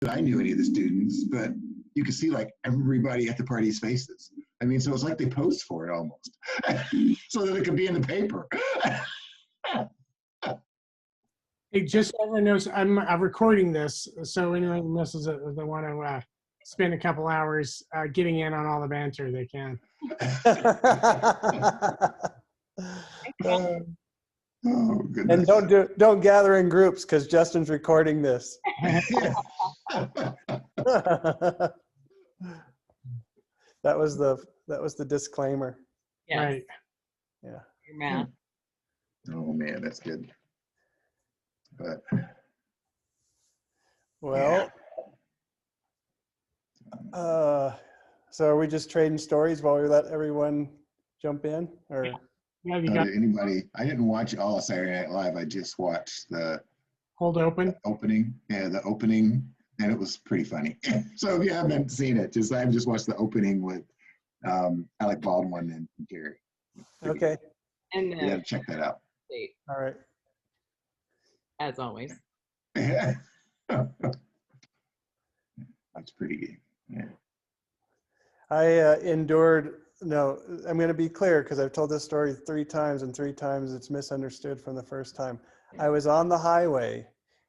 that I knew any of the students, but you could see like everybody at the party's faces. I mean, so it's like they posed for it almost, so that it could be in the paper. Hey, just so everyone knows, I'm recording this, so anyone who misses it, if they want to spend a couple hours getting in on all the banter, they can. Oh goodness! And don't gather in groups because Justin's recording this. That was the disclaimer. Yes. Right. Yeah. Your math. Oh man, that's good. But Well, so are we just trading stories while we let everyone jump in, or? Yeah, you got anybody? I didn't watch all of Saturday Night Live. I just watched the hold open. opening. Yeah, the opening, and it was pretty funny. So if you haven't seen it, I've just watched the opening with Alec Baldwin and Gary. Okay. And You gotta check that out. state, All right. as always. That's pretty good. Yeah. I endured. No, I'm going to be clear because I've told this story 3 times, and 3 times it's misunderstood from the first time. I was on the highway,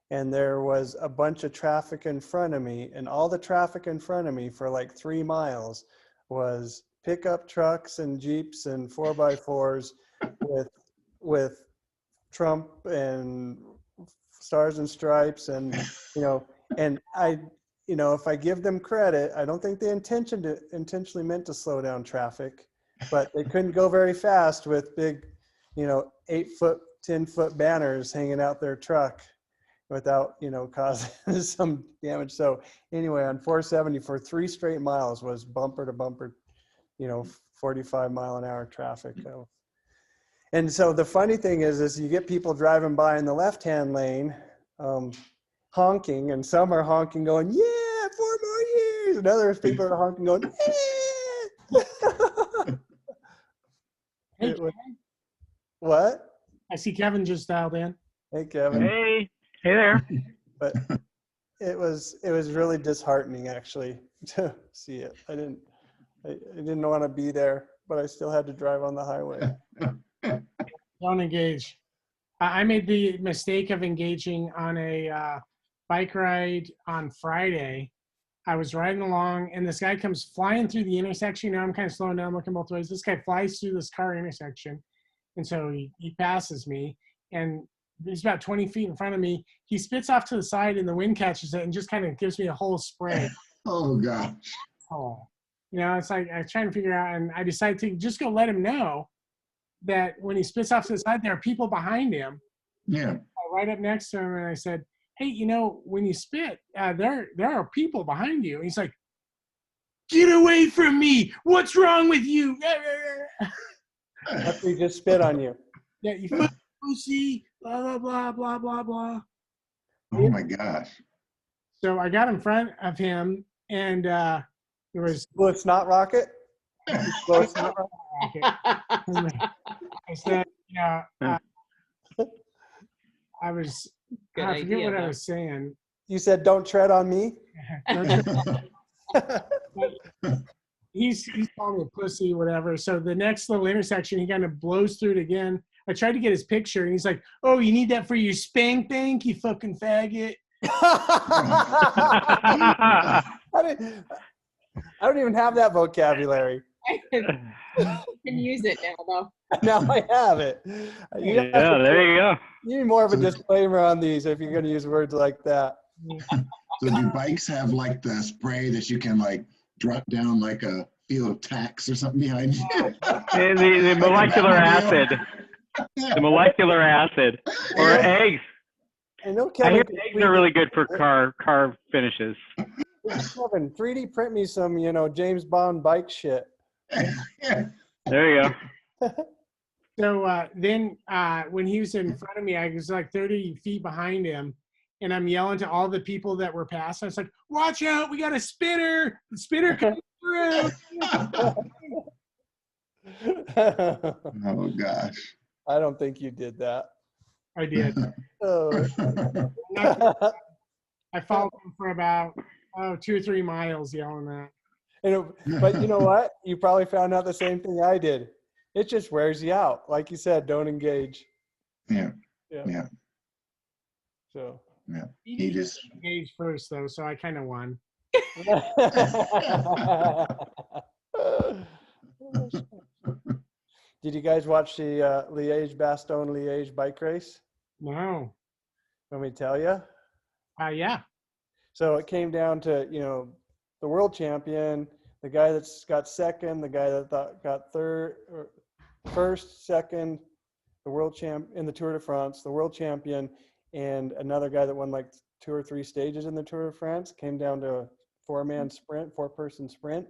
and there was a bunch of traffic in front of me, and all the traffic in front of me for like 3 miles was pickup trucks and Jeeps and 4x4s with Trump and Stars and Stripes, and and I. If I give them credit, I don't think they intentionally meant to slow down traffic, but they couldn't go very fast with big, 8-foot, 10-foot banners hanging out their truck without, causing some damage. So anyway, on 470 for 3 straight miles was bumper to bumper, 45-mile-an-hour traffic. And so the funny thing is you get people driving by in the left-hand lane, honking, and some are honking going, yeah, 4 more years, and other people are honking going, Hey, what? I see Kevin just dialed in. Hey, Kevin. Hey there. But it was really disheartening actually to see it. I didn't want to be there, but I still had to drive on the highway. Don't engage. I made the mistake of engaging on a bike ride on Friday. I was riding along, and this guy comes flying through the intersection. I'm kind of slowing down, looking both ways. This guy flies through this car intersection, and so he passes me, and he's about 20 feet in front of me. He spits off to the side, and the wind catches it and just kind of gives me a whole spray. Oh gosh. Oh, it's like I was trying to figure out, and I decided to just go let him know that when he spits off to the side, there are people behind him. Yeah. Right up next to him, and I said, hey, when you spit, there are people behind you. And he's like, get away from me. What's wrong with you? After he just spit on you. Yeah, you fucking pussy, blah, blah, blah, blah, blah, blah. Oh my gosh. So I got in front of him, and there was... Well, it's not rocket? Well, it's not rocket. I said, I forget what I was saying. You said, don't tread on me? He's calling me a pussy, whatever. So the next little intersection, he kind of blows through it again. I tried to get his picture, and he's like, oh, you need that for your spank bank, you fucking faggot. I don't even have that vocabulary. You can use it now, though. Now I have it. There you go. You need more of a disclaimer on these if you're going to use words like that. So do bikes have like the spray that you can like drop down like a field of tacks or something behind you? The molecular acid. The molecular acid. Or eggs. I know, I Kevin. hear eggs are really good for car finishes. Kevin, 3D print me some, James Bond bike shit. There you go. So then when he was in front of me, I was like 30 feet behind him, and I'm yelling to all the people that were passing. I was like, watch out, we got a spinner. The spinner coming through. Oh gosh. I don't think you did that. I did. Oh. I followed him for about 2 or 3 miles yelling that. But you know what? You probably found out the same thing I did. It just wears you out. Like you said, don't engage. Yeah. Yeah. Yeah. So. Yeah. He He did just. engage first though, so I kind of won. Did you guys watch the Liège-Bastogne-Liège bike race? No. Let me tell you. Yeah. So it came down to, the world champion, the guy that's got second, the guy that got third, or first, second, the world champ in the Tour de France, the world champion, and another guy that won like 2 or 3 stages in the Tour de France. Came down to a 4-person sprint.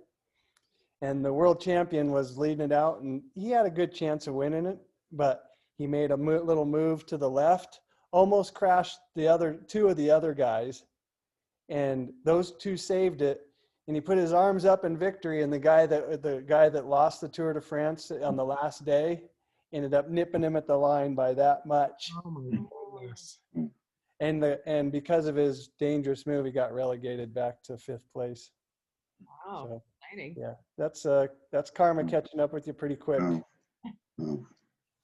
And the world champion was leading it out, and he had a good chance of winning it, but he made a little move to the left, almost crashed the 2 of the other guys, and those 2 saved it. And he put his arms up in victory, and the guy that lost the Tour de France on the last day ended up nipping him at the line by that much. Oh my goodness. And because of his dangerous move, he got relegated back to 5th place. Wow, So, exciting. yeah, that's karma catching up with you pretty quick. Oh. Oh.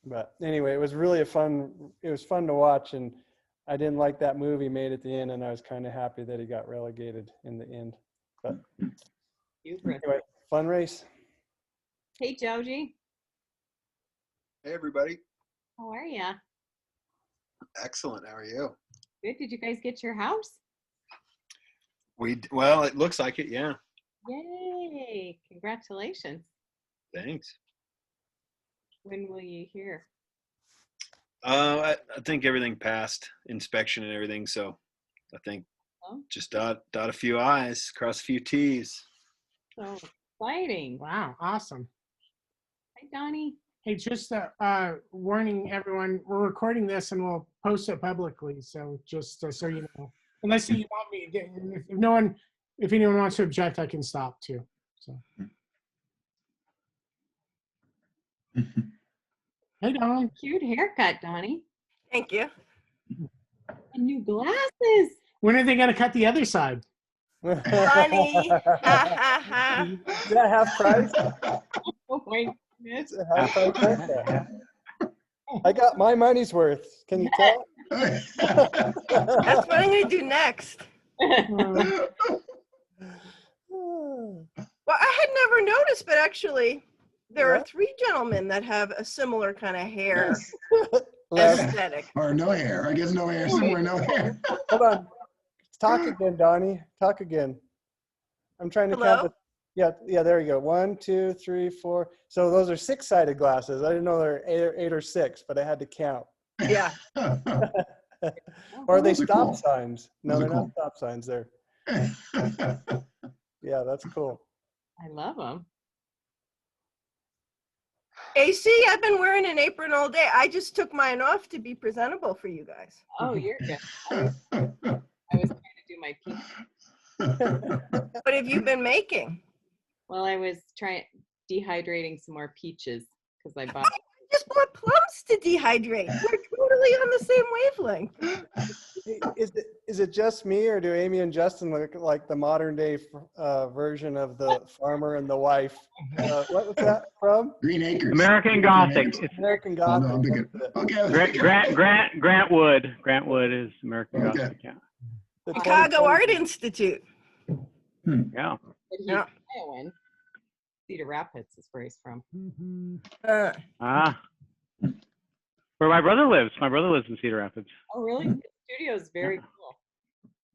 But anyway, it was really fun to watch, and I didn't like that move he made at the end, and I was kind of happy that he got relegated in the end. But Hubris. anyway, fun race. Hey, Joji, Hey, everybody. how are ya? Excellent. How are you? Good. Did you guys get your house? Well, it looks like it. Yeah. Yay! Congratulations. Thanks. When will you hear? I think everything passed inspection and everything. So I think Oh. just dot a few I's, cross a few T's. So exciting. Wow, awesome. Hi, Donnie. Hey, just warning everyone, we're recording this and we'll post it publicly. So just so you know, unless you want me, if anyone wants to object, I can stop too. So. Hey, Don. Cute haircut, Donnie. Thank you. And new glasses. When are they going to cut the other side? Funny. Ha ha ha. Is that half price? Oh my goodness. It's a half price haircut. I got my money's worth. Can you tell? That's what I'm going to do next. Well, I had never noticed, but actually, there are 3 gentlemen that have a similar kind of hair aesthetic. Or no hair. I guess no hair somewhere, no hair. Hold on. Talk again, Donnie. Talk again. I'm trying to Hello? count. Yeah, there you go. 1, 2, 3, 4. So those are 6-sided glasses. I didn't know there were 8 or 6, but I had to count. Yeah. Or are they Those are stop cool. signs? No, Those are they're not cool. stop signs there. Yeah, that's cool. I love them. AC, I've been wearing an apron all day. I just took mine off to be presentable for you guys. Oh, you're good. I was trying to do my peach. What have you been making? Well, I was dehydrating some more peaches because I bought. I just bought plums to dehydrate. We're totally on the same wavelength. Is it just me, or do Amy and Justin look like the modern day version of the farmer and the wife? What was that from? Green Acres. American Gothic. It's American Oh, Gothic. no, I'm thinking, Grant Wood. Grant Wood is American Okay. Gothic. Yeah. The Chicago 2020 Art Institute. Yeah. But he's Yeah. Iowan. Cedar Rapids is where he's from. Ah. Where my brother lives. My brother lives in Cedar Rapids. Oh, really? The studio is very cool.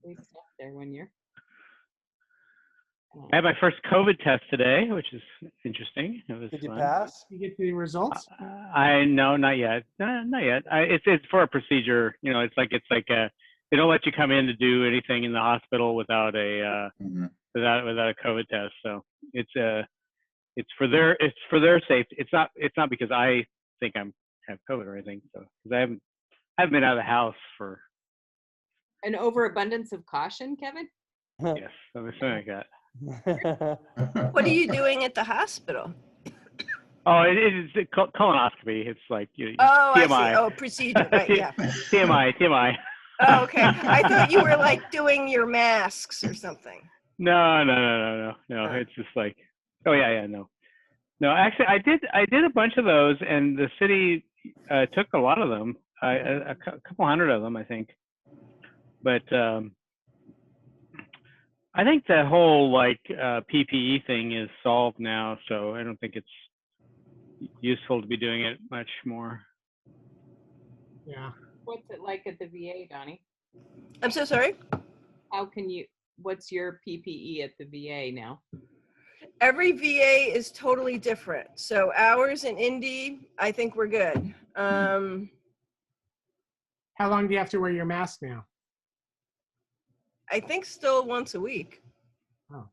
We slept there one year. I had my first COVID test today, which is interesting. It was Did you fun. pass? You get the results? No, not yet. Not yet. It's for a procedure. You know, it's like they don't let you come in to do anything in the hospital without a Mhm. without a COVID test. So it's for their safety. It's not because I think have COVID or anything. So because I haven't been out of the house for An overabundance of caution, Kevin? yes, something like that. What are you doing at the hospital? Oh, it's a colonoscopy. It's like Oh, I TMI. see. Oh, procedure. Right, yeah. TMI. Oh, okay. I thought you were like doing your masks or something. No. Oh. It's just like, oh yeah, no. Actually, I did a bunch of those, and the city took a lot of them. A couple hundred of them, I think. But I think the whole like PPE thing is solved now, so I don't think it's useful to be doing it much more. Yeah. What's it like at the VA, Donnie? I'm so sorry. What's your PPE at the VA now? Every VA is totally different. So ours in Indy, I think we're good. How long do you have to wear your mask now? I think still once a week. Oh.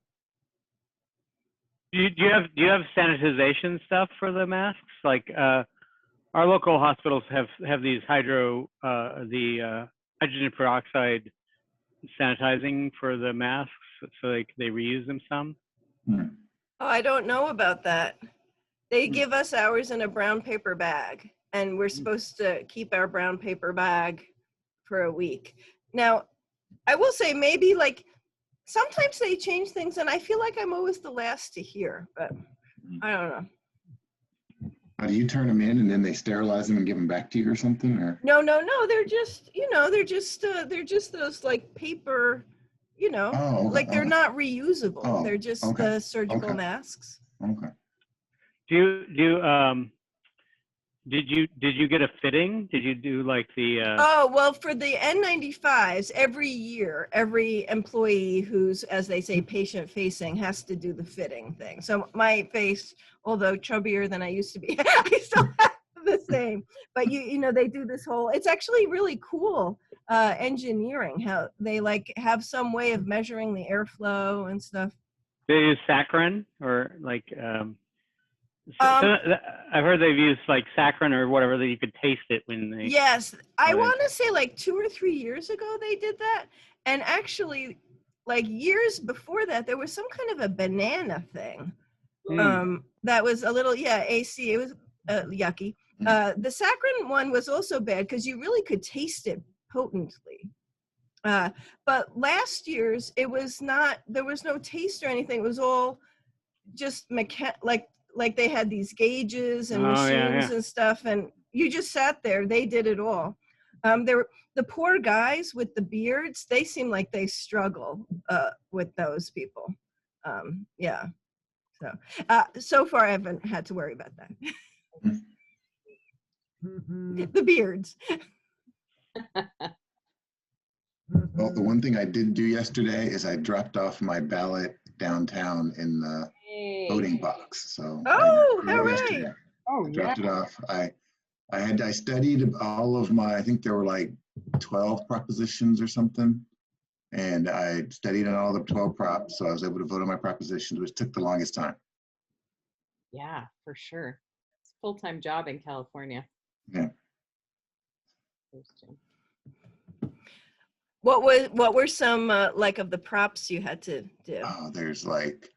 Do you have sanitization stuff for the masks? Like our local hospitals have these hydrogen peroxide sanitizing for the masks, so they reuse them some. Oh, I don't know about that. They give us ours in a brown paper bag, and we're supposed to keep our brown paper bag for a week. Now, I will say maybe like sometimes they change things, and I feel like I'm always the last to hear, but I don't know. Do you turn them in and then they sterilize them and give them back to you or something? Or No, they're just, they're just those like paper, oh, okay. like they're not reusable. Oh, They're just okay. the surgical Okay. masks. Okay. Did you get a fitting? Did you do like the? Oh, well, for the N95s, every year, every employee who's, as they say, patient facing has to do the fitting thing. So my face, although chubbier than I used to be, I still have the same. But they do this whole, it's actually really cool engineering, how they like have some way of measuring the airflow and stuff. They use saccharin or like. I've heard they've used like saccharin or whatever that you could taste it when they. Yes, I want to say like 2 or 3 years ago they did that, and actually, like years before that, there was some kind of a banana thing. That was a little AC. It was yucky. The saccharin one was also bad because you really could taste it potently. But last year's it was not. There was no taste or anything. It was all just like they had these gauges and machines and stuff, and you just sat there. They did it all. The poor guys with the beards, they seem like they struggle with those people. So far I haven't had to worry about that. The beards. Well, the one thing I did do yesterday is I dropped off my ballot downtown in the voting box. So hooray! I dropped it off. I studied all of my, I think there were like 12 propositions or something. And I studied on all the 12 props. So I was able to vote on my propositions, which took the longest time. Yeah, for sure. It's a full-time job in California. Yeah. What were some like of the props you had to do? Oh, there's like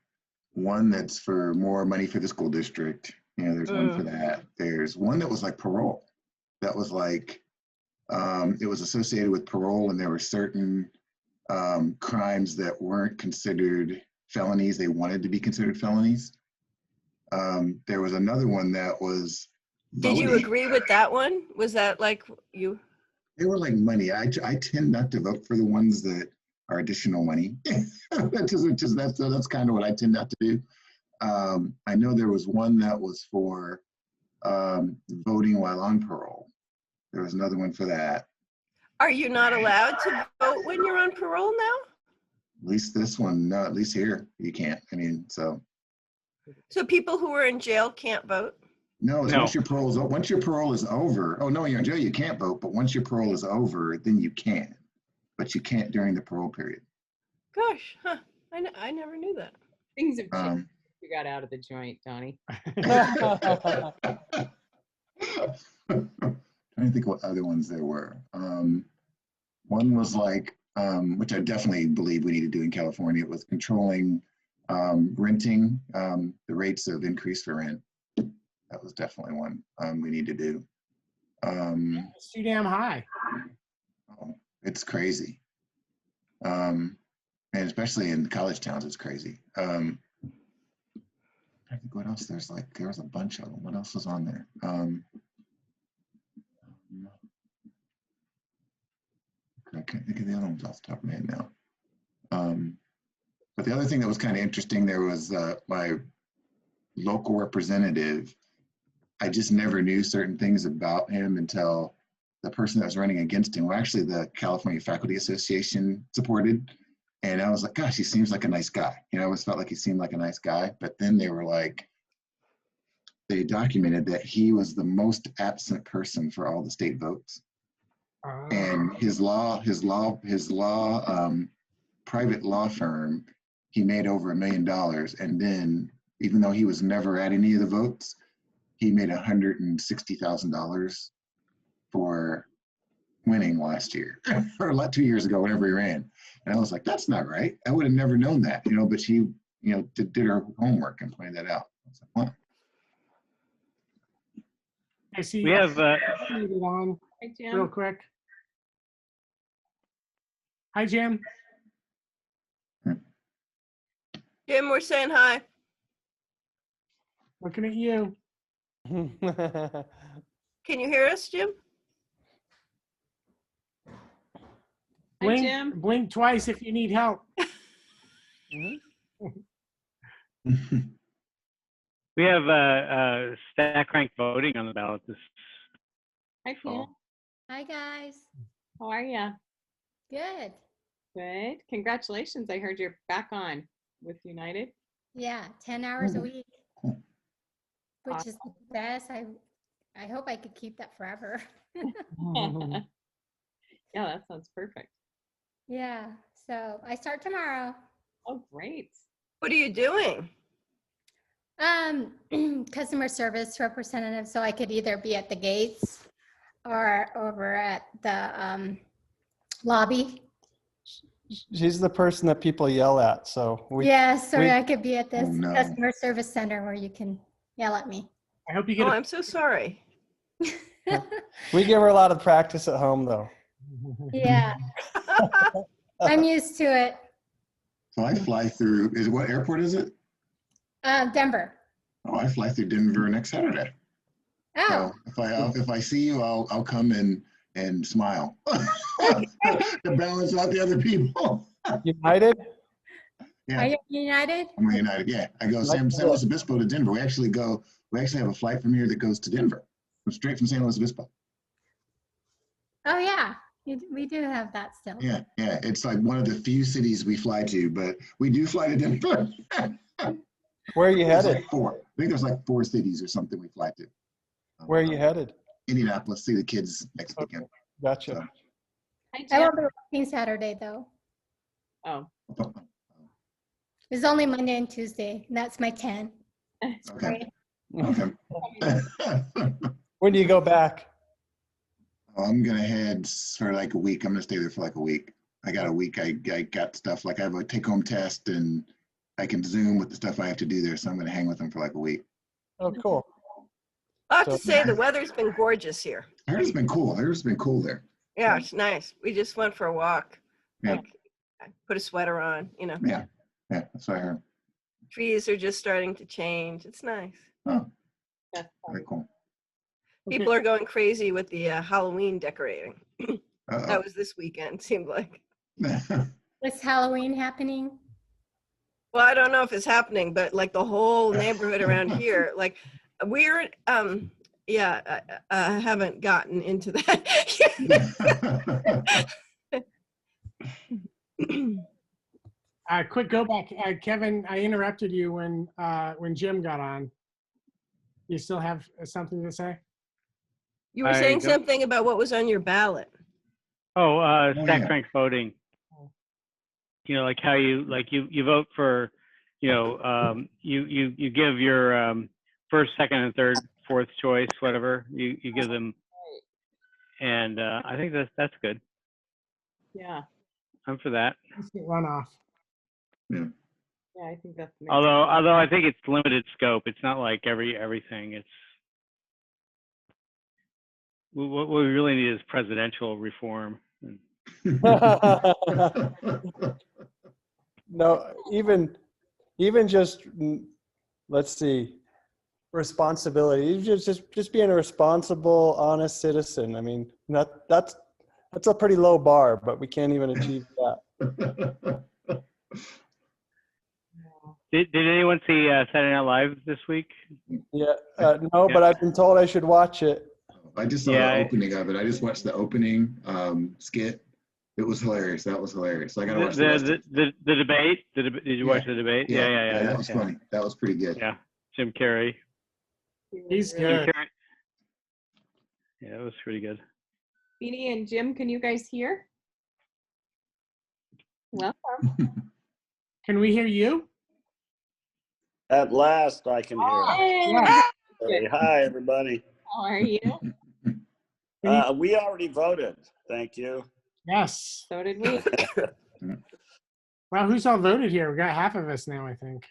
one that's for more money for the school district. There's one for that. There's one that was like parole. That was like, it was associated with parole, and there were certain crimes that weren't considered felonies. They wanted to be considered felonies. There was another one that was voting. Did you agree with that one? Was that like you? They were like money. I tend not to vote for the ones that are additional money. That's kind of what I tend not to do. I know there was one that was for voting while on parole. There was another one for that. Are you not allowed to vote when you're on parole now? At least this one, no, at least here you can't. I mean, so people who are in jail can't vote? No, once your parole is over. Oh no, you're in jail, you can't vote. But once your parole is over, then you can. But you can't during the parole period. Gosh, I never knew that. Things have changed. You got out of the joint, Donnie. I don't think what other ones there were. One was like, which I definitely believe we need to do in California, was controlling renting, the rates of increase for rent. That was definitely one we need to do. It's too damn high. It's crazy. And especially in college towns, it's crazy. I think what else? There was a bunch of them. What else was on there? I can't think of the other ones off the top of my head now. But the other thing that was kind of interesting, there was my local representative. I just never knew certain things about him until the person that was running against him, well, actually the California Faculty Association supported. And I was like, gosh, he seems like a nice guy. You know, I always felt like he seemed like a nice guy. But then they were like, they documented that he was the most absent person for all the state votes. And his private law firm, he made over $1 million. And then, even though he was never at any of the votes, he made $160,000 for winning last year, or 2 years ago, whenever he ran. And I was like, that's not right. I would have never known that, you know, but she, you know, did her homework and pointed that out. I was like, what? I see. We have, on Hi, real Jim. quick. Hi, Jim. Jim, we're saying hi. Looking at you. Can you hear us, Jim? Hi, Blink, Jim. blink twice if you need help. we have stack rank voting on the ballot this Hi, Pam. fall. Hi, guys. How are you? Good. Good. Congratulations. I heard you're back on with United. Yeah, 10 hours a Ooh. week, which is the best. I hope I could keep that forever. Yeah, that sounds perfect. Yeah, so I start tomorrow. Oh, great. What are you doing? Customer service representative, so I could either be at the gates or over at the lobby. She's the person that people yell at. So Yeah, so we- I could be at this Oh, no. customer service center where you can yell at me. I hope you get Oh, a I'm so sorry. we give her a lot of practice at home, though. Yeah, I'm used to it. So I fly through, what airport is it? Denver. Oh, I fly through Denver next Saturday. Oh, So if I see you, I'll come and smile to balance out the other people. United? Yeah. are you United? I'm United. Yeah, I go San Luis Obispo to Denver. We actually have a flight from here that goes to Denver, straight from San Luis Obispo. Oh, yeah, we do have that still. Yeah, it's like one of the few cities we fly to, but we do fly to Denver. Where are you There's headed? like 4. I think there's like 4 cities or something we fly to. Where are you headed? Indianapolis. See the kids next weekend. Gotcha. So, Hi, I Jim. won't be working Saturday, though. Oh, It's only Monday and Tuesday, and that's my 10. okay. Right? Okay. When do you go back? I'm gonna head for like a week. I'm gonna stay there for like a week. I got a week. I got stuff like I have a take-home test, and I can Zoom with the stuff I have to do there. So I'm gonna hang with them for like a week. Oh, cool. I have to So- say the weather's been gorgeous here. I heard it's been cool. There. Yeah, it's nice. We just went for a walk. Yeah. Like, I put a sweater on, you know. Yeah, that's what I heard. Trees are just starting to change. It's nice. Oh, that's fun. very cool. People are going crazy with the Halloween decorating. Uh-oh. That was this weekend, seemed like. Was Halloween happening? Well, I don't know if it's happening, but like the whole neighborhood around here, like we're, I haven't gotten into that. quick go back. Kevin, I interrupted you when Jim got on. You still have something to say? You were I saying don't- something about what was on your ballot. Stack yeah. rank voting. You know, like how you vote for, you give your first, second, and third, fourth choice, whatever you give them, and I think that's good. Yeah. I'm for that. Instant runoff. Yeah, I think that's amazing. Although I think it's limited scope. It's not like everything. It's what we really need is presidential reform. No, even just let's see, responsibility. Just being a responsible, honest citizen. I mean, that's a pretty low bar, but we can't even achieve that. Did anyone see Saturday Night Live this week? Yeah, no, but I've been told I should watch it. I just saw the opening of it. I just watched the opening skit. It was hilarious. That was hilarious. So I gotta watch the rest. The debate. Did you watch the debate? Yeah. That was funny. That was pretty good. Yeah, Jim Carrey. He's Jim good. Carrey. Yeah, it was pretty good. Beanie and Jim, can you guys hear? Welcome. Can we hear you? At last, I can hear. Yeah. Hey, hi, everybody. How are you? We already voted. Thank you. Yes. So did we. Well, who's all voted here? We got half of us now, I think.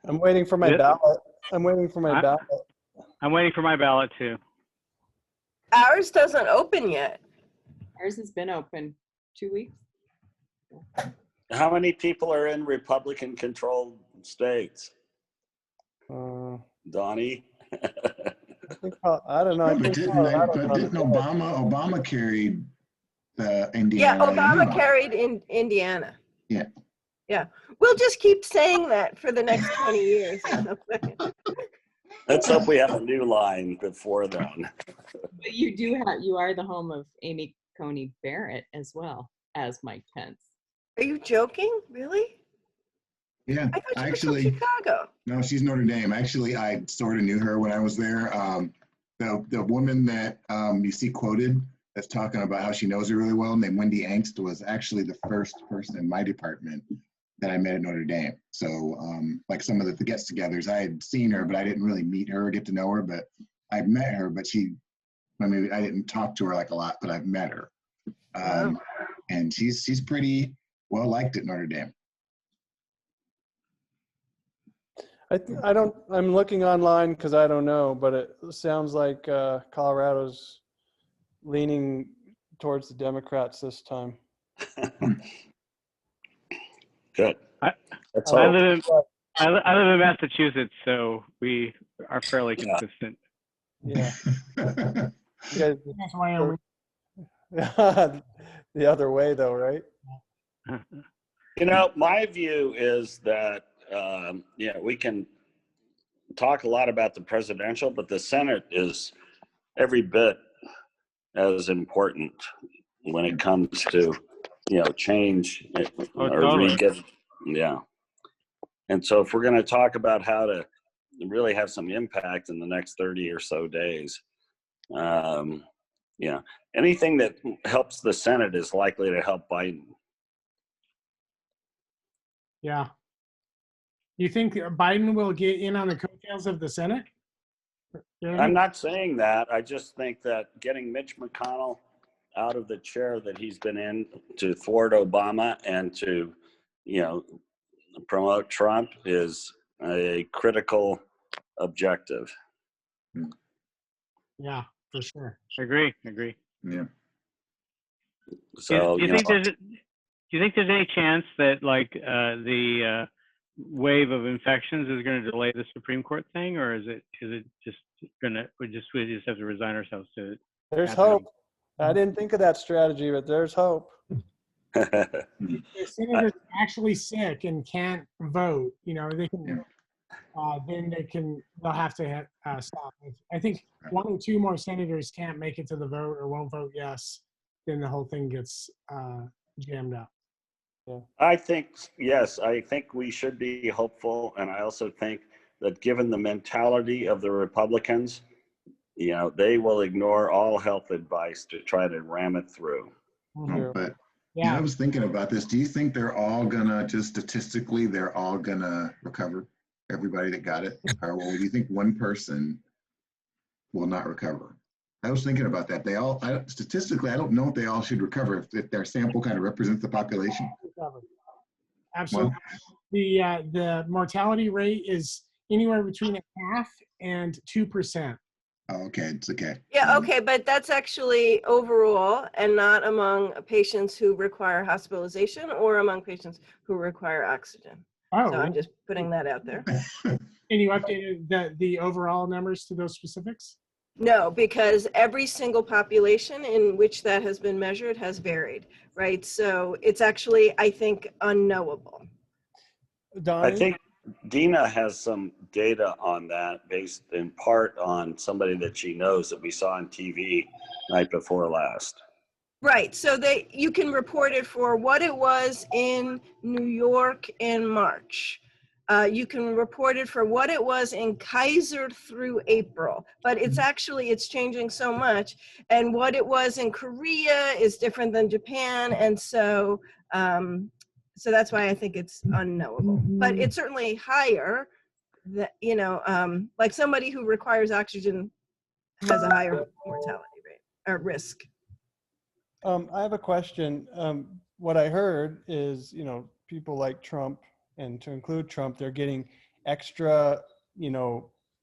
I'm waiting for my ballot. I'm waiting for my ballot. I'm waiting for my ballot too. Ours doesn't open yet. Ours has been open 2 weeks. How many people are in Republican-controlled states? Donnie? I don't know. I But think didn't Obama carried Indiana? Yeah, Obama carried in Indiana. Yeah. Yeah. We'll just keep saying that for the next 20 years. Let's hope we have a new line before then. But you are the home of Amy Coney Barrett as well as Mike Pence. Are you joking? Really? Yeah. I thought you were from Chicago. No, she's Notre Dame. Actually, I sort of knew her when I was there. The woman that you see quoted that's talking about how she knows her really well, named Wendy Angst, was actually the first person in my department that I met at Notre Dame. So like some of the get-togethers, I had seen her, but I didn't really meet her or get to know her. But I met her, but I didn't talk to her like a lot, but I've met her. And she's pretty well liked at Notre Dame. I'm looking online because I don't know, but it sounds like Colorado's leaning towards the Democrats this time. Good. I live in Massachusetts, so we are fairly consistent. Yeah. That's Wyoming. The other way, though, right? You know, my view is that we can talk a lot about the presidential, but the Senate is every bit as important when it comes to, change Totally. And so if we're going to talk about how to really have some impact in the next 30 or so days, anything that helps the Senate is likely to help Biden. Yeah. You think Biden will get in on the coattails of the Senate? I'm not saying that. I just think that getting Mitch McConnell out of the chair that he's been in to thwart Obama and to, promote Trump is a critical objective. Yeah, for sure. Agree. Yeah. So, do you think there's any chance that the wave of infections is going to delay the Supreme Court thing, or is it just we just have to resign ourselves to it? There's hope. I didn't think of that strategy, but there's hope. If senators are actually sick and can't vote, they can. Then they'll have to stop. I think one or two more senators can't make it to the vote or won't vote yes. Then the whole thing gets jammed up. I think we should be hopeful. And I also think that given the mentality of the Republicans, they will ignore all health advice to try to ram it through. But I was thinking about this. Do you think they're all gonna, just statistically, they're all gonna recover? Everybody that got it? Or do you think one person will not recover? I was thinking about that. Statistically, I don't know if they all should recover if their sample kind of represents the population. Absolutely. The mortality rate is anywhere between 0.5% and 2%. Oh, okay, it's okay. Yeah, okay, but that's actually overall and not among patients who require hospitalization or among patients who require oxygen. Oh, So I'm really? just putting that out there. And you updated the overall numbers to those specifics? No, because every single population in which that has been measured has varied, right? So it's actually, I think, unknowable. Donnie? I think Dina has some data on that based in part on somebody that she knows that we saw on TV night before last. Right, so you can report it for what it was in New York in March. You can report it for what it was in Kaiser through April, but it's changing so much. And what it was in Korea is different than Japan, and so that's why I think it's unknowable. But it's certainly higher. That like somebody who requires oxygen has a higher mortality rate or risk. I have a question. What I heard is, people like Trump, and to include Trump, they're getting extra,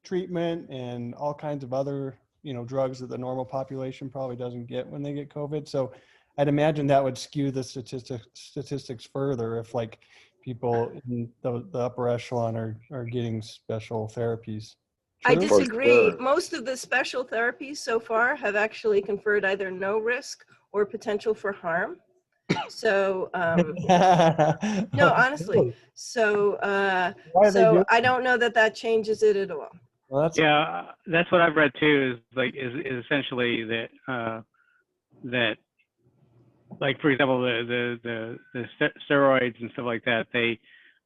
treatment and all kinds of other, drugs that the normal population probably doesn't get when they get COVID. So I'd imagine that would skew the statistics further if like people in the upper echelon are getting special therapies. I True? disagree. sure. Most of the special therapies so far have actually conferred either no risk or potential for harm. So, no, honestly. So, Why are they doing? I don't know that changes it at all. Well, that's Yeah, that's what I've read too. Is essentially that that, like, for example, the steroids and stuff like that, they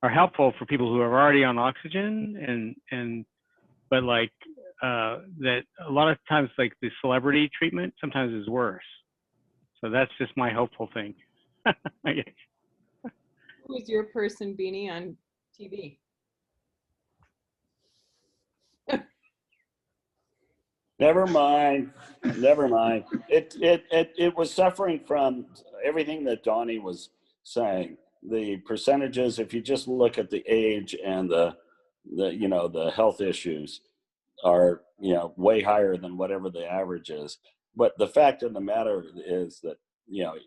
are helpful for people who are already on oxygen, but like that a lot of times, like the celebrity treatment sometimes is worse. So that's just my hopeful thing. I guess. Who was your person, Beanie, on TV? Never mind. Never mind. It was suffering from everything that Donnie was saying. The percentages, if you just look at the age and the health issues are, way higher than whatever the average is. But the fact of the matter is that,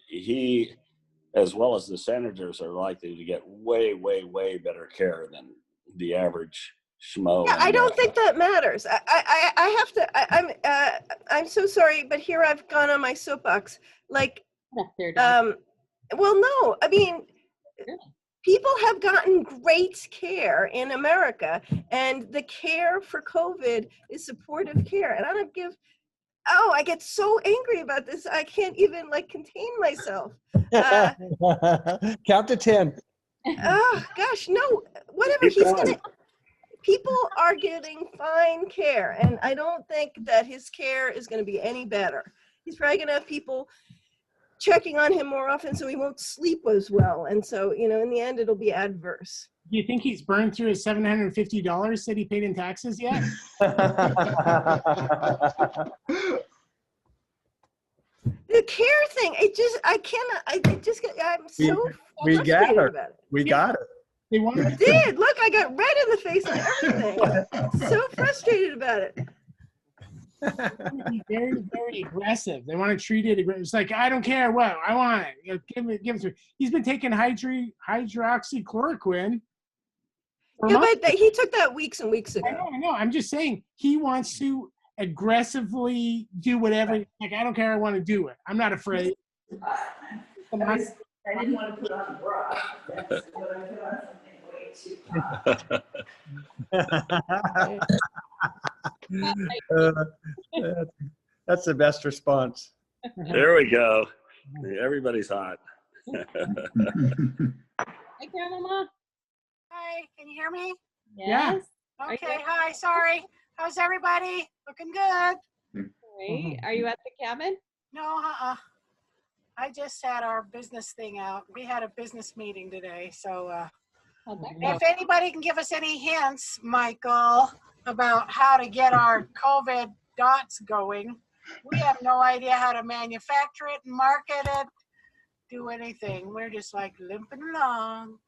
he, as well as the senators, are likely to get way, way, way better care than the average schmo. Yeah, I don't think that matters. I have to. I'm so sorry, but here I've gone on my soapbox. Like, well, no, I mean, people have gotten great care in America, and the care for COVID is supportive care. And I don't give. Oh, I get so angry about this. I can't even contain myself. Count to 10. Oh gosh, no, whatever. People are getting fine care, and I don't think that his care is going to be any better. He's probably going to have people checking on him more often, so he won't sleep as well. And so, in the end, it'll be adverse. Do you think he's burned through his $750 that he paid in taxes yet? The care thing, I'm so frustrated about it. We got it. They want I did. Look, I got red in the face and everything. So frustrated about it. to be very, very aggressive. They want to treat it. It's like, I don't care what I want. Give it to me. He's been taking hydroxychloroquine. Yeah, but he took that weeks and weeks ago. I know. I'm just saying he wants to aggressively do whatever. Like, I don't care. I want to do it. I'm not afraid. I didn't want to put on a bra. But I put on something way too hot. That's the best response. There we go. Everybody's hot. Hi, Grandmama. Hi, can you hear me? Yes. Okay, hi, sorry. How's everybody? Looking good. Great. Are you at the cabin? No, I just had our business thing out. We had a business meeting today, so How'd that go? if anybody can give us any hints, Michael, about how to get our COVID dots going, we have no idea how to manufacture it, market it, do anything. We're just like limping along.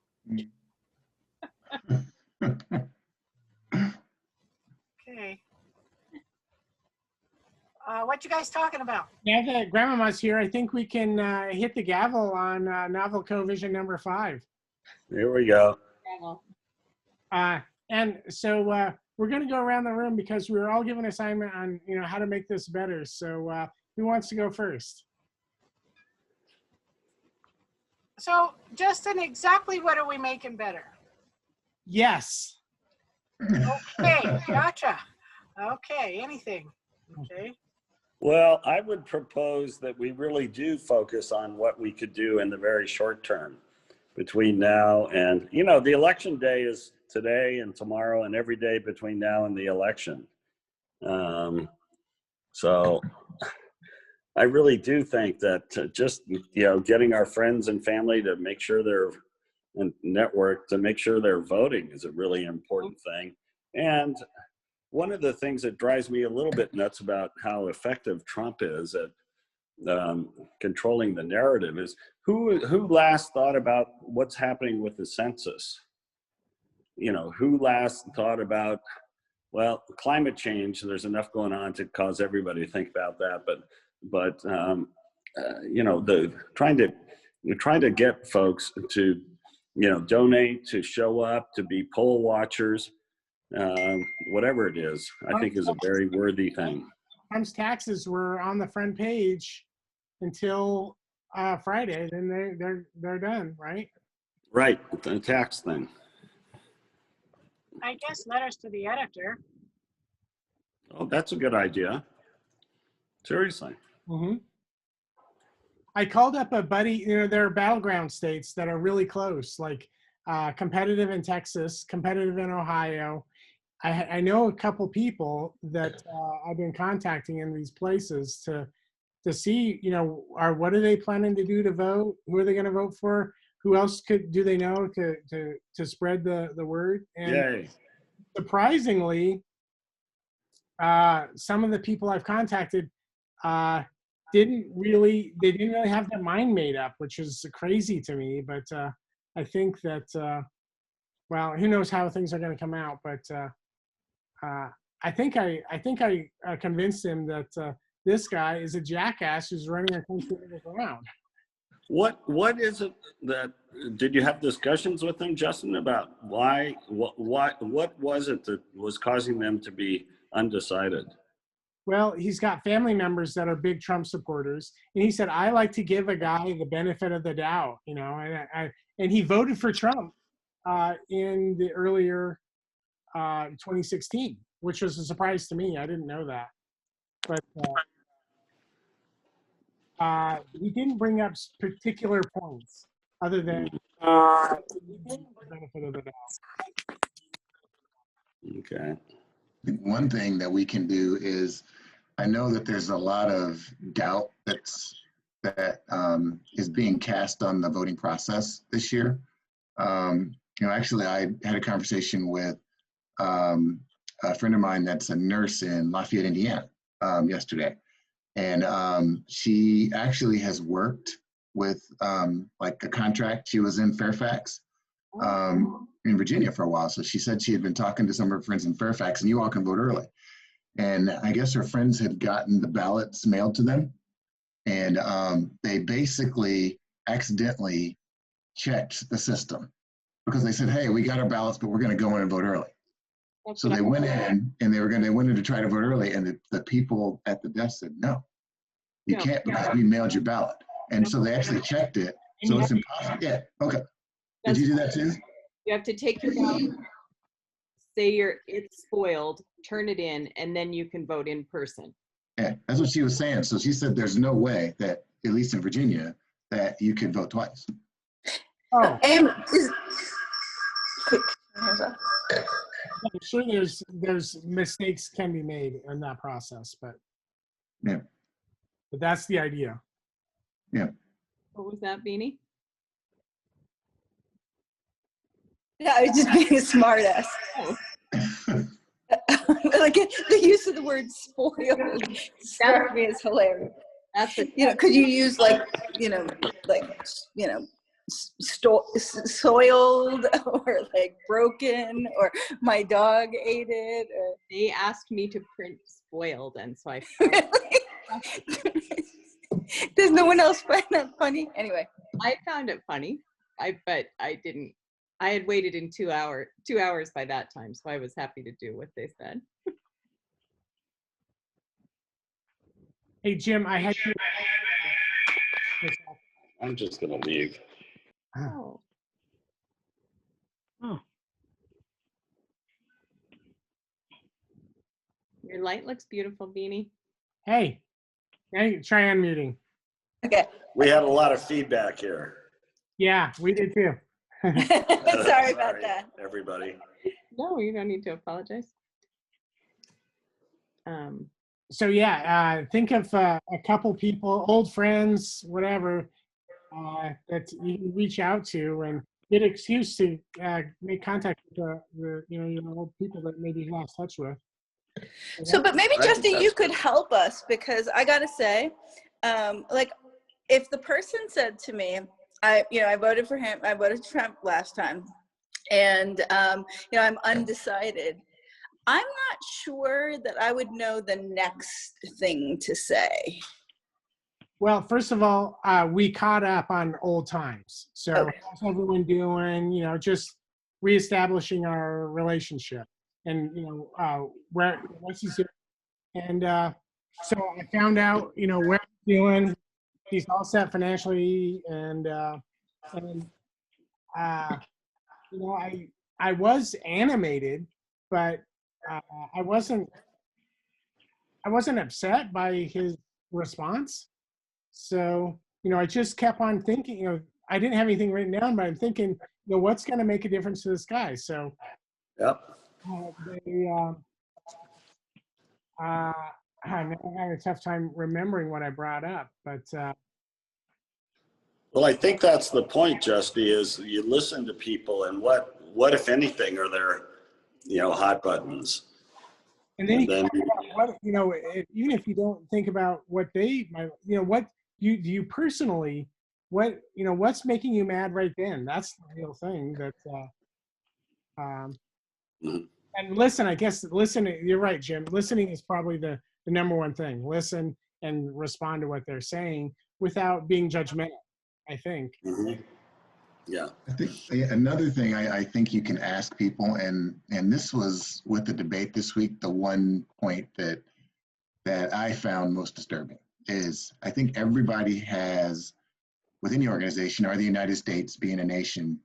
Okay. What you guys talking about? Now that Grandmama's here, I think we can hit the gavel on Novel Co-Vision number 5. Here we go. And so we're going to go around the room because we were all given an assignment on, how to make this better. So who wants to go first? So, Justin, exactly what are we making better? Yes. Okay, gotcha. Okay, anything. Okay. Well, I would propose that we really do focus on what we could do in the very short term between now and, the election day is today and tomorrow and every day between now and the election. So I really do think that just, getting our friends and family to make sure and network to make sure they're voting is a really important thing. And one of the things that drives me a little bit nuts about how effective Trump is at controlling the narrative is who last thought about what's happening with the census? Who last thought about, well, climate change, there's enough going on to cause everybody to think about that. But trying to get folks to, donate, to show up, to be poll watchers, whatever it is, I think is a very worthy thing. Trump's taxes were on the front page until Friday, then they're done, right? Right, the tax thing. I guess letters to the editor. Oh, that's a good idea. Seriously. Mm-hmm. I called up a buddy, there are battleground states that are really close, like competitive in Texas, competitive in Ohio. I know a couple people that I've been contacting in these places to see, what are they planning to do to vote? Who are they going to vote for? Who else do they know to spread the word? And Yay. surprisingly, some of the people I've contacted didn't really have their mind made up, which is crazy to me. But I think that who knows how things are going to come out? But I think I convinced him that this guy is a jackass who's running our country to the ground. What is it that, did you have discussions with them, Justin, about what was it that was causing them to be undecided? Well, he's got family members that are big Trump supporters, and he said, I like to give a guy the benefit of the doubt, and he voted for Trump in the earlier 2016, which was a surprise to me. I didn't know that. But he didn't bring up particular points other than the benefit of the doubt. Okay. One thing that we can do is, I know that there's a lot of doubt that is being cast on the voting process this year. Actually, I had a conversation with a friend of mine that's a nurse in Lafayette, Indiana, yesterday. And she actually has worked with like a contract. She was in Fairfax in Virginia for a while. So she said she had been talking to some of her friends in Fairfax, and you all can vote early. And I guess her friends had gotten the ballots mailed to them. And they basically accidentally checked the system because they said, hey, we got our ballots, but we're going to go in and vote early. So they went in and they went in to try to vote early, and the people at the desk said, no, you can't because we mailed your ballot. And so they actually checked it. So it's impossible. Yeah. Okay. Did you do that too? You have to take your ballot, say it's spoiled, turn it in, and then you can vote in person. Yeah, that's what she was saying. So she said there's no way that, at least in Virginia, that you can vote twice. Oh. I'm sure there's mistakes can be made in that process, but yeah, but that's the idea. Yeah. What was that, Beanie? Yeah, I was just being a smart ass. Like the use of the word spoiled struck me as hilarious. That's could you use like soiled or like broken, or my dog ate it, or They asked me to print spoiled, and so I does no one else find that funny? Anyway, I found it funny. But I didn't. I had waited in 2 hours by that time, so I was happy to do what they said. Hey, Jim, I had you. I'm just gonna leave. Oh. Oh. Your light looks beautiful, Beanie. Hey, try unmuting. okay. We had a lot of feedback here. Yeah, we did too. Sorry about that. Everybody. No, you don't need to apologize. So yeah, think of a couple people, old friends, whatever, that you can reach out to and get an excuse to make contact with your old people that maybe you lost touch with. So, but maybe I think Justin, that's you could good. help us, because I gotta say, like, if the person said to me, I voted for him, I voted Trump last time, and I'm undecided. I'm not sure that I would know the next thing to say. Well, first of all, we caught up on old times. So Okay. how's everyone doing? Just reestablishing our relationship, and what's he doing? And so I found out, where he's doing. He's all set financially, and I was animated, but I wasn't upset by his response. So, I just kept on thinking, I didn't have anything written down, but I'm thinking, what's going to make a difference to this guy? So, Yep. I'm having a tough time remembering what I brought up, but Well, I think that's the point, Justy, is you listen to people and what if anything are their, hot buttons. and then, And then what, even if you don't think about what they might, what you personally, what's making you mad right then? That's the real thing. That and listen, I guess you're right, Jim. Listening is probably the number one thing. Listen and respond to what they're saying without being judgmental, I think. Mhm. Yeah. I think another thing I think you can ask people, and this was with the debate this week, the one point that I found most disturbing is I think everybody has, within the organization or the United States being a nation,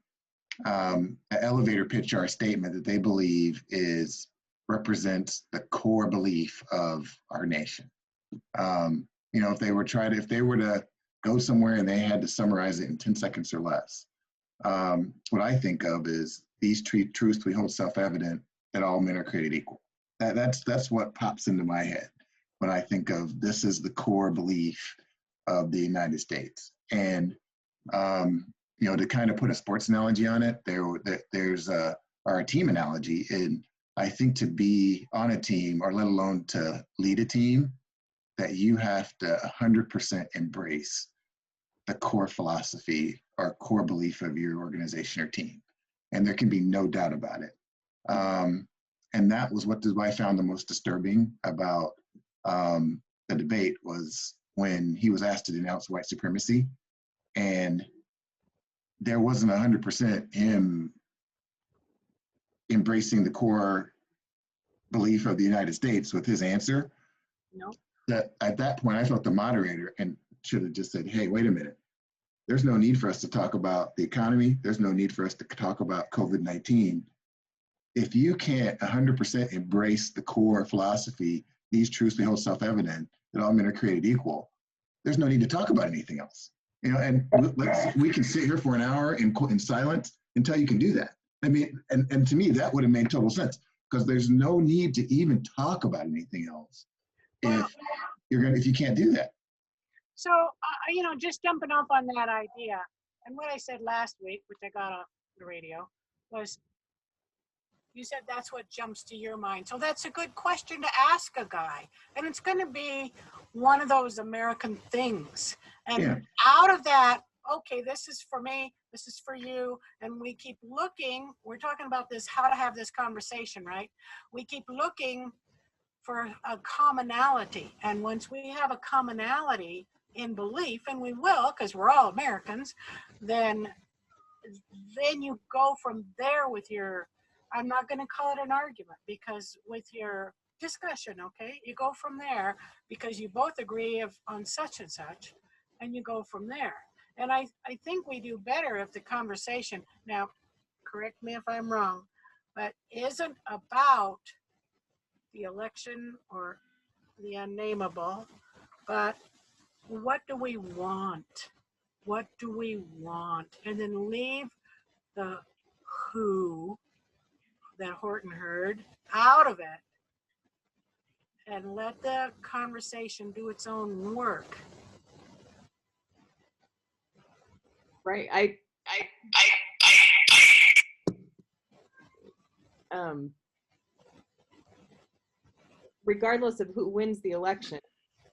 an elevator pitch or a statement that they believe represents the core belief of our nation. If they were to go somewhere and they had to summarize it in 10 seconds or less, what I think of is these truths we hold self-evident, that all men are created equal. That's what pops into my head when I think of this is the core belief of the United States. And to kind of put a sports analogy on it, there's a team analogy. And I think to be on a team, or let alone to lead a team, that you have to 100% embrace the core philosophy or core belief of your organization or team. And there can be no doubt about it. And that was what I found the most disturbing about the debate, was when he was asked to denounce white supremacy. And there wasn't 100% him embracing the core belief of the United States with his answer. No. That at that point, I felt the moderator and should have just said, hey, wait a minute. There's no need for us to talk about the economy. There's no need for us to talk about COVID-19. If you can't 100% embrace the core philosophy, these truths we hold self-evident, that all men are created equal, there's no need to talk about anything else. And we can sit here for an hour in silence until you can do that. I mean, and to me, that would have made total sense, because there's no need to even talk about anything else if you can't do that. So, just jumping off on that idea, and what I said last week, which I got off the radio, was you said that's what jumps to your mind. So that's a good question to ask a guy. And it's going to be one of those American things. And out of that okay, this is for me, this is for you, and we keep looking. We're talking about this, how to have this conversation, right? We keep looking for a commonality, and once we have a commonality in belief, and we will, because we're all Americans, then you go from there with your, I'm not going to call it an argument, because with your discussion, okay, you go from there because you both agree on such and such, and you go from there. And I think we do better if the conversation, now correct me if I'm wrong, but isn't about the election or the unnameable, but what do we want? What do we want? And then leave the who that Horton heard out of it, and let the conversation do its own work. Right. Regardless of who wins the election,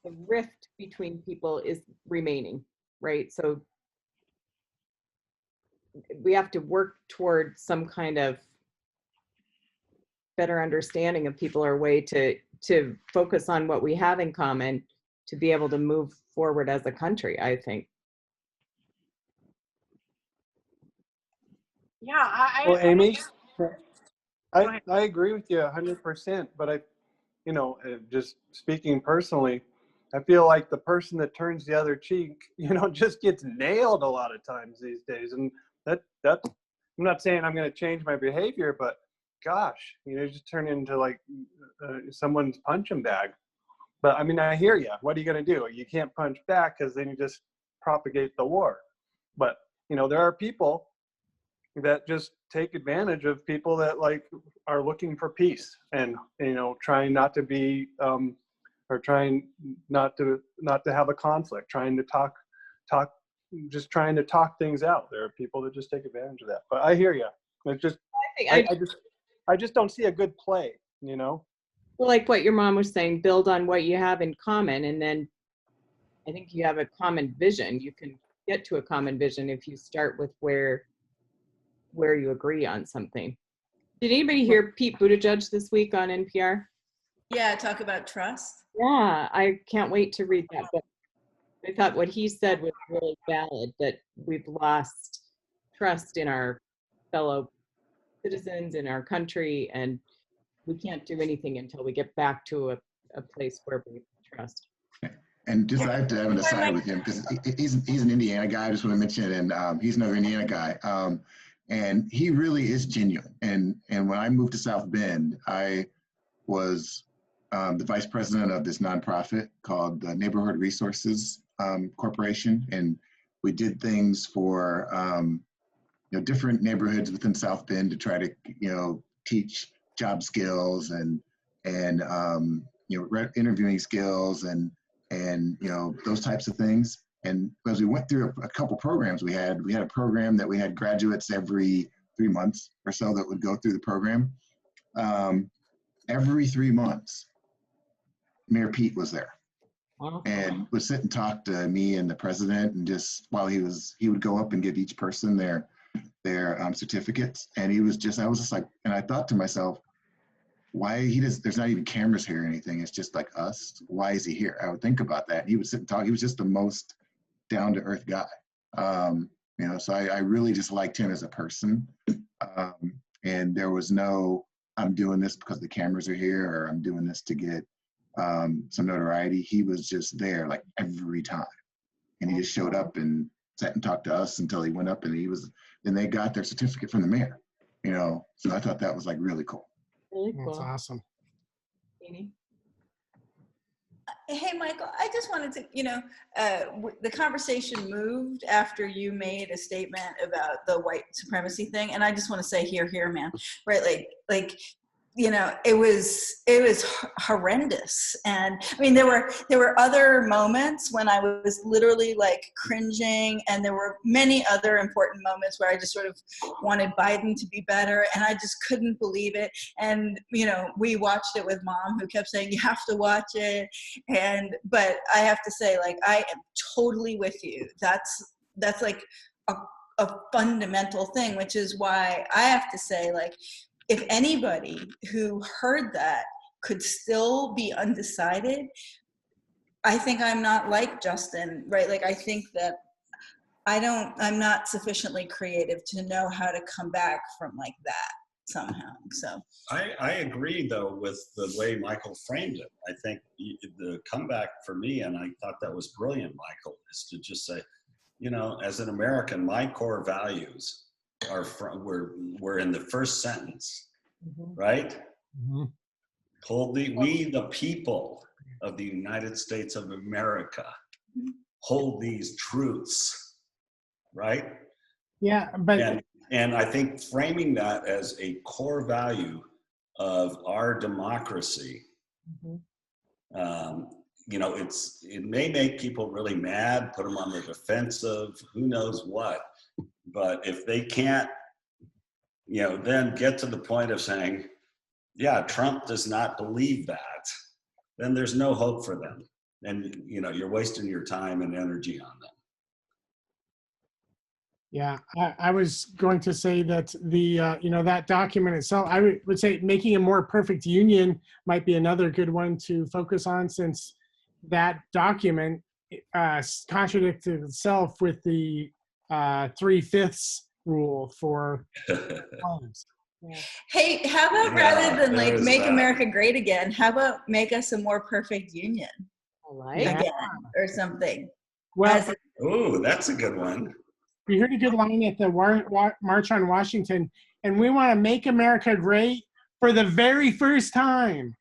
the rift between people is remaining, right? So we have to work toward some kind of better understanding of people, or way to focus on what we have in common to be able to move forward as a country, I think. Yeah, Well, Amy, I agree with you 100%, but just speaking personally, I feel like the person that turns the other cheek, just gets nailed a lot of times these days. And that's, I'm not saying I'm going to change my behavior, but gosh, just turn into like someone's punching bag. But I mean, I hear you. What are you going to do? You can't punch back, because then you just propagate the war. But, there are people that just take advantage of people that like are looking for peace, and trying not to be or trying not to have a conflict, trying to talk just trying to talk things out. There are people that just take advantage of that. But I hear you. It's just I just don't see a good play, Well, like what your mom was saying, build on what you have in common, and then I think you have a common vision. You can get to a common vision if you start with where you agree on something. Did anybody hear Pete Buttigieg this week on NPR? Yeah, talk about trust. Yeah, I can't wait to read that book. I thought what he said was really valid, that we've lost trust in our fellow citizens, in our country, and we can't do anything until we get back to a place where we trust. And just I have to have an aside with him, because he's an Indiana guy. I just want to mention it, and he's another Indiana guy. And he really is genuine. And when I moved to South Bend, I was the vice president of this nonprofit called the Neighborhood Resources Corporation. And we did things for different neighborhoods within South Bend to try to teach job skills and interviewing skills and those types of things. And as we went through a couple programs, we had a program that we had graduates every 3 months or so that would go through the program. Every 3 months, Mayor Pete was there, and would sit and talk to me and the president, and just while he would go up and give each person their certificates. And I was just like, and I thought to myself, why there's not even cameras here or anything. It's just like us. Why is he here? I would think about that. He would sit and talk. He was just the most down to earth guy. So I really just liked him as a person. And there was no, I'm doing this because the cameras are here, or I'm doing this to get some notoriety. He was just there like every time. And he just showed up and sat and talked to us until he went up, and then they got their certificate from the mayor, So I thought that was like really cool. Really cool. That's awesome. Amy? Hey, Michael, I just wanted to, the conversation moved after you made a statement about the white supremacy thing. And I just want to say, here, man, right? Like, it was horrendous. And I mean, there were other moments when I was literally like cringing, and there were many other important moments where I just sort of wanted Biden to be better, and I just couldn't believe it. And, we watched it with Mom, who kept saying, you have to watch it. But I have to say, like, I am totally with you. that's like a fundamental thing, which is why I have to say, like, if anybody who heard that could still be undecided, I think I'm not like Justin, right? Like, I think that I'm not sufficiently creative to know how to come back from like that somehow. So I agree though with the way Michael framed it. I think the comeback for me, and I thought that was brilliant, Michael, is to just say, you know, as an American, my core values are were in the first sentence, right? We the people of the United States of America hold these truths. Right? Yeah, but and I think framing that as a core value of our democracy, you know, it may make people really mad, put them on the defensive, who knows what. But if they can't, you know, then get to the point of saying, yeah, Trump does not believe that, then there's no hope for them. And, you know, you're wasting your time and energy on them. yeah, I was going to say that the, you know, that document itself, I would say making a more perfect union might be another good one to focus on, since that document contradicted itself with the 3/5 rule for homes. Yeah. hey, how about rather than like make America great again, how about make us a more perfect union again or something? Well, oh, that's a good one. we heard a good line at the March on Washington, and we want to make America great for the very first time.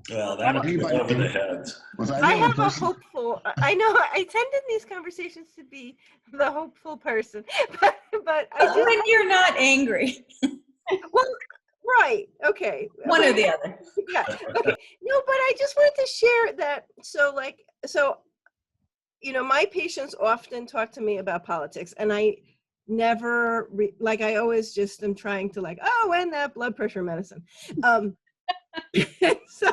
Well, that would go over the heads. I have a hopeful, I know I tend in these conversations to be the hopeful person, but I do. When you're not angry. Well, right, okay. One or the other. Yeah, okay. No, but I just wanted to share that, so, you know, my patients often talk to me about politics, and I never, I always just am trying to and that blood pressure medicine. So,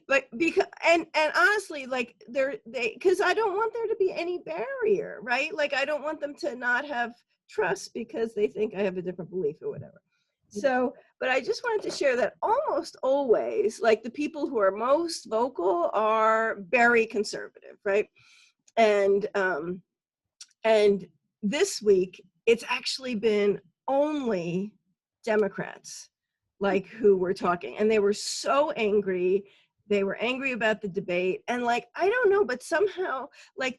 but because, and honestly, because I don't want there to be any barrier, right? Like, I don't want them to not have trust because they think I have a different belief or whatever. So, but I just wanted to share that almost always, like, the people who are most vocal are very conservative, right? And this week, it's actually been only Democrats, who were talking, and they were so angry. They were angry about the debate, and I don't know, but somehow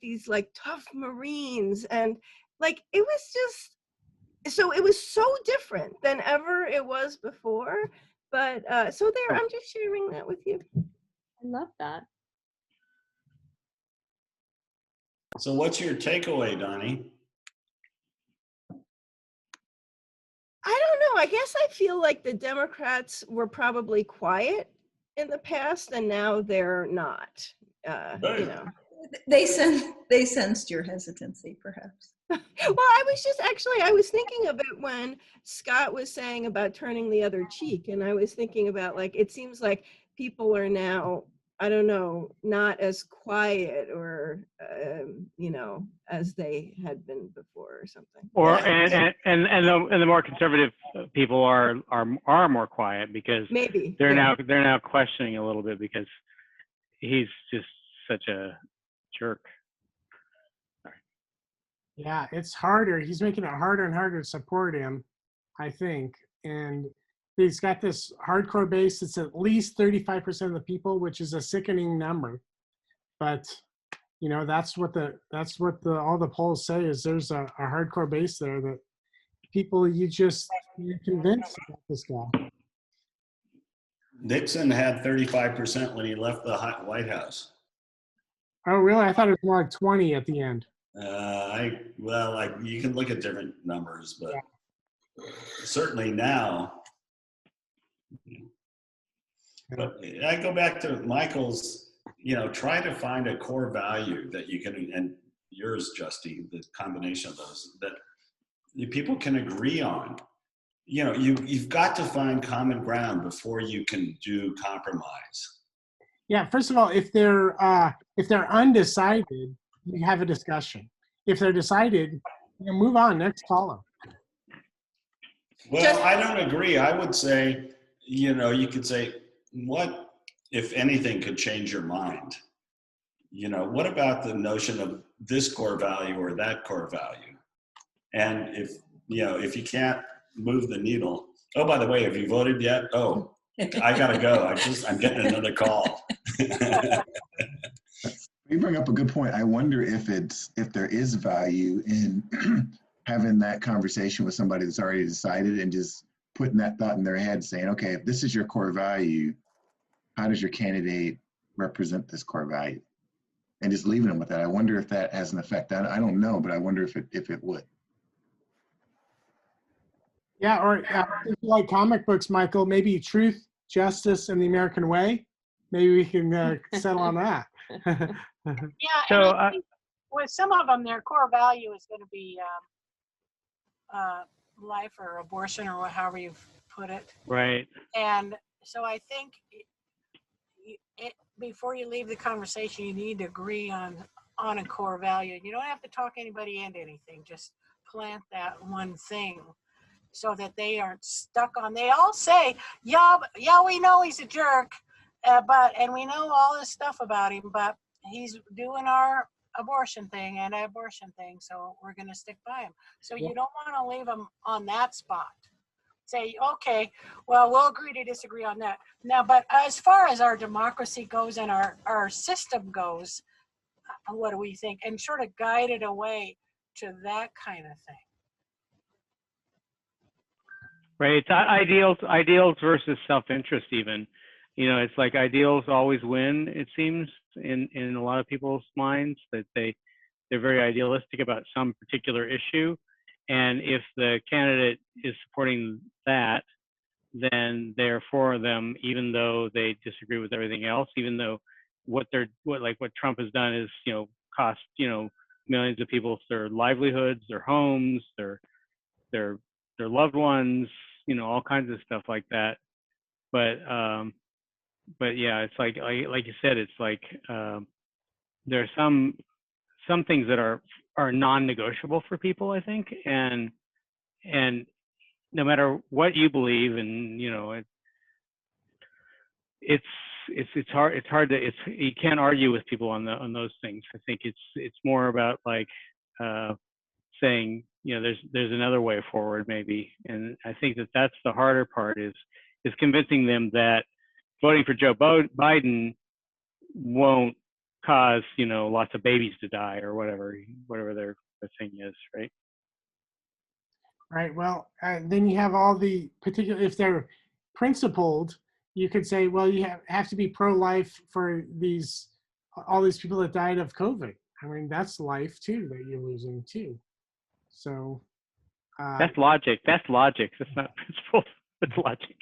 these tough Marines, and it was just, so it was so different than ever it was before. But so there, I'm just sharing that with you. I love that. So what's your takeaway, Donnie? I don't know. I guess I feel like the Democrats were probably quiet in the past, and now they're not. You know, they sensed your hesitancy, perhaps. Well, I was thinking of it when Scott was saying about turning the other cheek, and I was thinking about it seems like people are now, I don't know, not as quiet or you know, as they had been before or something. Or and the more conservative people are more quiet because maybe they're now questioning a little bit because he's just such a jerk. Yeah, it's harder. He's making it harder and harder to support him, I think. And he's got this hardcore base that's at least 35% of the people, which is a sickening number. But you know, that's what all the polls say, is there's a hardcore base there that people you're convinced about this guy. Nixon had 35% when he left the White House. Oh, really? I thought it was more like 20 at the end. You can look at different numbers, but certainly now. But I go back to Michael's, you know, try to find a core value that you can, and yours, Justy, the combination of those that people can agree on. You know, you've got to find common ground before you can do compromise. Yeah, first of all, if they're undecided, you have a discussion. If they're decided, move on, next caller. Well, I don't agree. I would say, you could say, what, if anything, could change your mind? What about the notion of this core value or that core value? And if you can't move the needle, oh, by the way, have you voted yet? Oh, I gotta go. I'm getting another call. You bring up a good point. I wonder if there is value in having that conversation with somebody that's already decided and just putting that thought in their head saying, okay, if this is your core value, how does your candidate represent this core value? And just leaving them with that. I wonder if that has an effect. I don't know, but I wonder if it would. Yeah, or if you like comic books, Michael, maybe Truth, Justice, and the American Way. Maybe we can settle on that. Yeah, So, and I think with some of them, their core value is going to be life or abortion or however you've put it. right. And so I think before you leave the conversation, you need to agree on a core value. You don't have to talk anybody into anything. Just plant that one thing so that they aren't stuck on. They all say, yeah, we know he's a jerk, and we know all this stuff about him, but he's doing our abortion thing, so we're going to stick by him. So you don't want to leave them on that spot. Say, okay, well, we'll agree to disagree on that. Now, but as far as our democracy goes and our system goes, what do we think? And sort of guide it away to that kind of thing. Right. It's ideals versus self-interest even. It's like ideals always win, it seems, in a lot of people's minds, that they're very idealistic about some particular issue. And if the candidate is supporting that, then they're for them, even though they disagree with everything else, even though what Trump has done is, cost, millions of people their livelihoods, their homes, their loved ones, all kinds of stuff like that. But yeah, it's like you said, it's like there are some things that are non-negotiable for people, I think, and no matter what you believe, and it's hard to you can't argue with people on those things. I think it's more about like saying, there's another way forward maybe, and I think that's the harder part is convincing them that voting for Joe Biden won't cause lots of babies to die or whatever their thing is, right? Right. Well, then you have all the particular. If they're principled, you could say, well, you have to be pro-life for all these people that died of COVID. I mean, that's life too that you're losing too. So that's logic. That's logic. That's not principle. It's logic.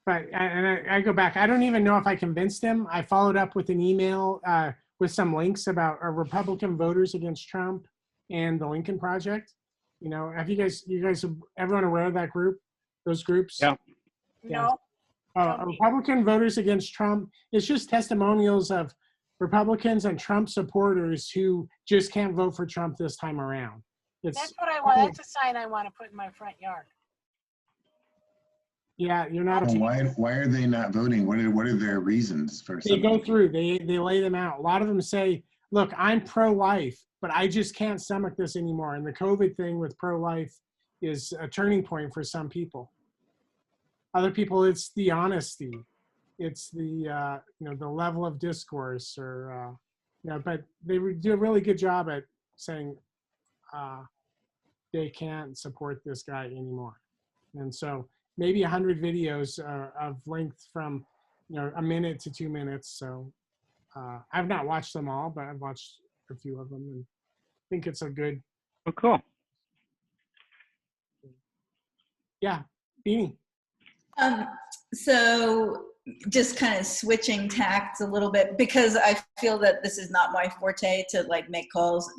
But I go back. I don't even know if I convinced him. I followed up with an email with some links about Republican voters against Trump and the Lincoln Project. Have you guys everyone aware of that group? Those groups? Yeah. No. Republican voters against Trump. It's just testimonials of Republicans and Trump supporters who just can't vote for Trump this time around. That's what I want. That's a sign I want to put in my front yard. Yeah, you're not. Why are they not voting? What are their reasons for? They go through. They lay them out. A lot of them say, "Look, I'm pro-life, but I just can't stomach this anymore." And the COVID thing with pro-life is a turning point for some people. Other people, it's the honesty, it's the the level of discourse, or But they do a really good job at saying they can't support this guy anymore, and so. Maybe 100 videos of length from, a minute to 2 minutes. So I've not watched them all, but I've watched a few of them and think it's a good. Oh, cool. Yeah, Beanie. So just kind of switching tacts a little bit, because I feel that this is not my forte to like make calls.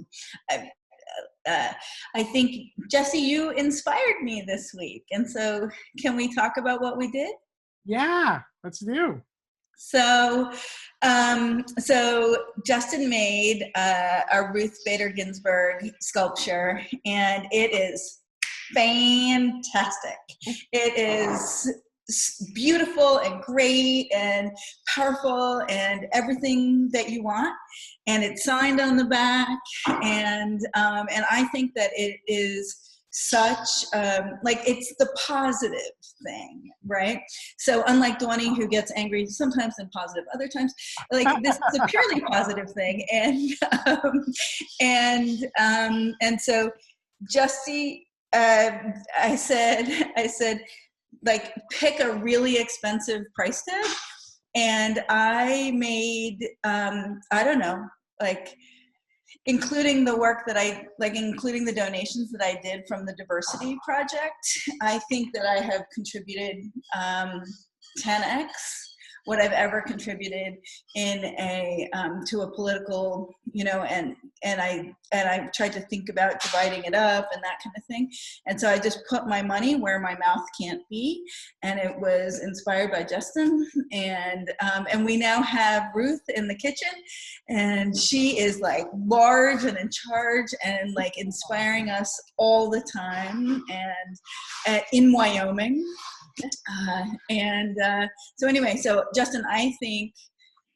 I think, Jesse, you inspired me this week. And so can we talk about what we did? Yeah, let's do. So, so Justin made a Ruth Bader Ginsburg sculpture, and it is fantastic. It is beautiful and great and powerful and everything that you want. And it's signed on the back, and I think that it is such like it's the positive thing, right? So unlike Dwani, who gets angry sometimes and positive other times, like this is a purely positive thing. And so Justy, I said like pick a really expensive price tag, and I made I don't know, like including the work that including the donations that I did from the Diversity Project, I think that I have contributed 10x what I've ever contributed in to a political, and I tried to think about dividing it up and that kind of thing. And so I just put my money where my mouth can't be, and it was inspired by Justin. And we now have Ruth in the kitchen, and she is like large and in charge and like inspiring us all the time, and in Wyoming. So anyway, so Justin, I think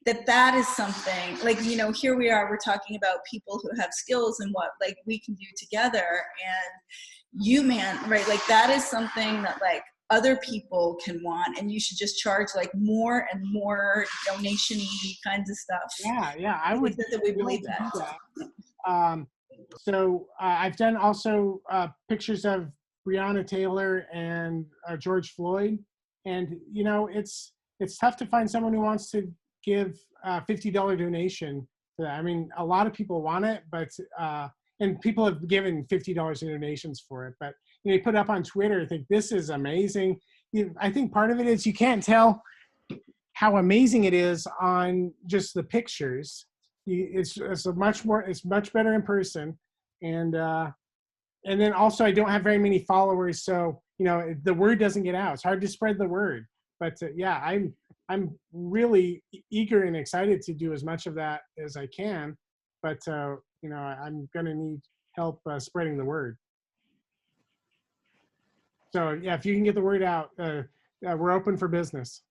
that is something like, here we are, we're talking about people who have skills and what like we can do together, and you, man, right? Like that is something that like other people can want, and you should just charge like more and more donation-y kinds of stuff. Yeah, I would think that we believe that. So I've done also pictures of Breonna Taylor and George Floyd, and it's tough to find someone who wants to give $50 donation to that. I mean, a lot of people want it, but and people have given $50 in donations for it. But you put it up on Twitter, I think this is amazing. I think part of it is you can't tell how amazing it is on just the pictures. It's much better in person, and then also I don't have very many followers, so the word doesn't get out. It's hard to spread the word. But yeah, I'm really eager and excited to do as much of that as I can. But I'm gonna need help spreading the word. So yeah, if you can get the word out, we're open for business.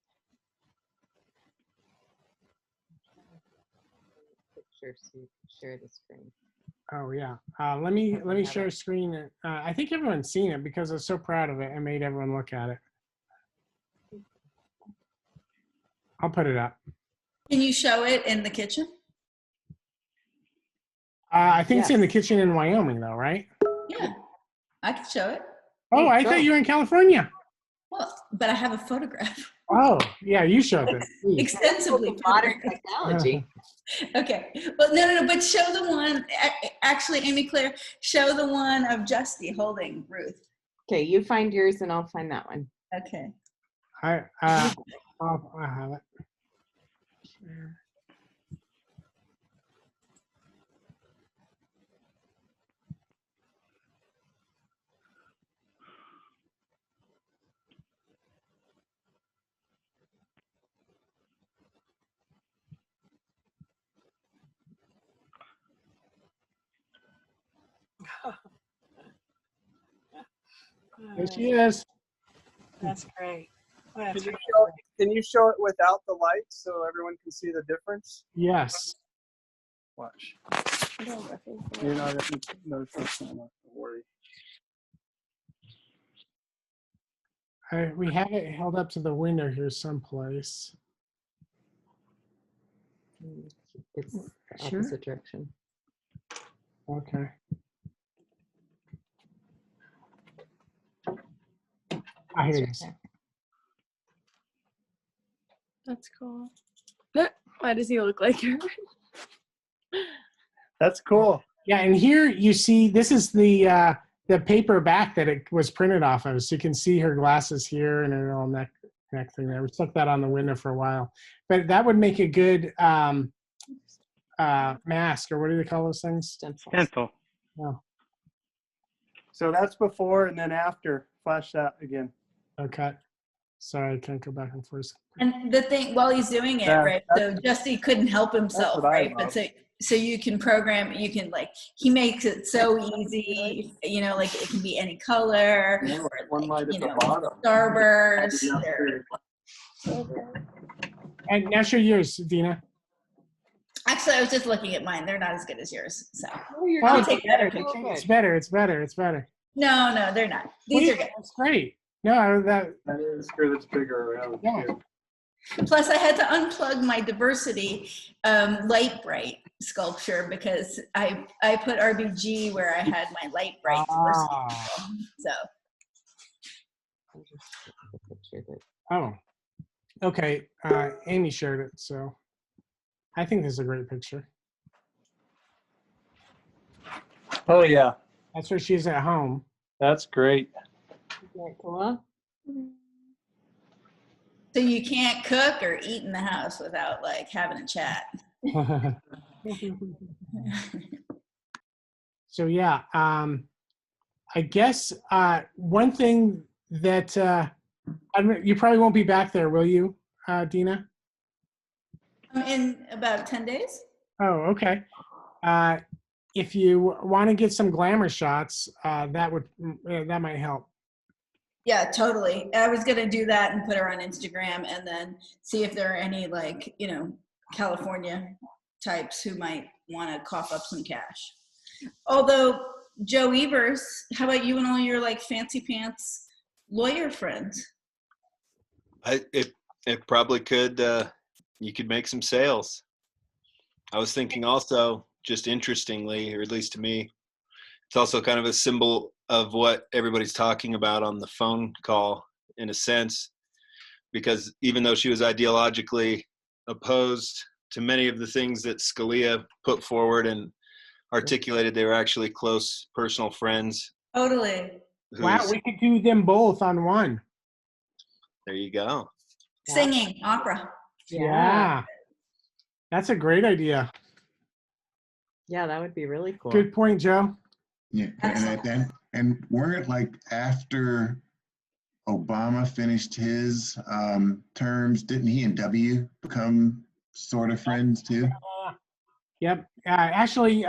Picture so you can share the screen. Oh yeah, let me share a screen. I think everyone's seen it because I was so proud of it. I made everyone look at it. I'll put it up. Can you show it in the kitchen? I think it's in the kitchen in Wyoming, though, right? Yeah, I can show it. Oh, I thought you were in California. Well, but I have a photograph. Oh, yeah, you showed it. Extensively modern technology. Okay. Well, no. But show the one. Actually, Amy Claire, show the one of Justy holding Ruth. Okay, you find yours, and I'll find that one. Okay. I have it. Sure. There she is. That's great. That's great. Can you show it without the lights so everyone can see the difference? Yes. Watch. You're not no person, not to worry. We have it held up to the window here someplace. It's the Sure. opposite direction. Okay. Here it is. That's cool. Why does he look like her? That's cool. Yeah, and here you see this is the paper back that it was printed off of. So you can see her glasses here and her little neck thing there. We stuck that on the window for a while, but that would make a good mask, or what do they call those things? Stencil. Oh. So that's before and then after. Flash that again. Okay. Sorry, I can't go back and forth. And the thing, while he's doing it, Yeah, right? So Justy couldn't help himself, what I right? love. But so you can program, you can like, he makes it so easy, you know, like it can be any color, or One light like, at you the know, bottom. starburst. And now show yours, Dina. Actually, I was just looking at mine. They're not as good as yours. So Oh, you're I'll good. take better Oh, pictures. good. It's better. It's better. It's better. No, they're not. These are good. That's great. No, that That is good. It's bigger around. Yeah. too. Plus, I had to unplug my Diversity Light Bright sculpture because I put RBG where I had my Light Bright Diversity. Ah. So Oh, okay. Amy shared it, so I think this is a great picture. Oh yeah, That's where she's at home. that's great. So you can't cook or eat in the house without like having a chat. So yeah, I guess one thing that you probably won't be back there, will you, Dina? In about 10 days. Oh, okay. If you want to get some glamour shots, that might help. Yeah, totally. I was gonna do that and put her on Instagram and then see if there are any like, you know, California types who might want to cough up some cash. Although Joe Evers, how about you and all your like fancy pants lawyer friends? It probably could. You could make some sales. I was thinking also, just interestingly, or at least to me, it's also kind of a symbol of what everybody's talking about on the phone call, in a sense, because even though she was ideologically opposed to many of the things that Scalia put forward and articulated, they were actually close personal friends. Totally. Wow, we could do them both on one. There you go. Singing opera. Yeah. That's a great idea. Yeah, that would be really cool. Good point, Joe. Yeah, and weren't like after Obama finished his terms, didn't he and W become sort of friends too? Yep. Actually,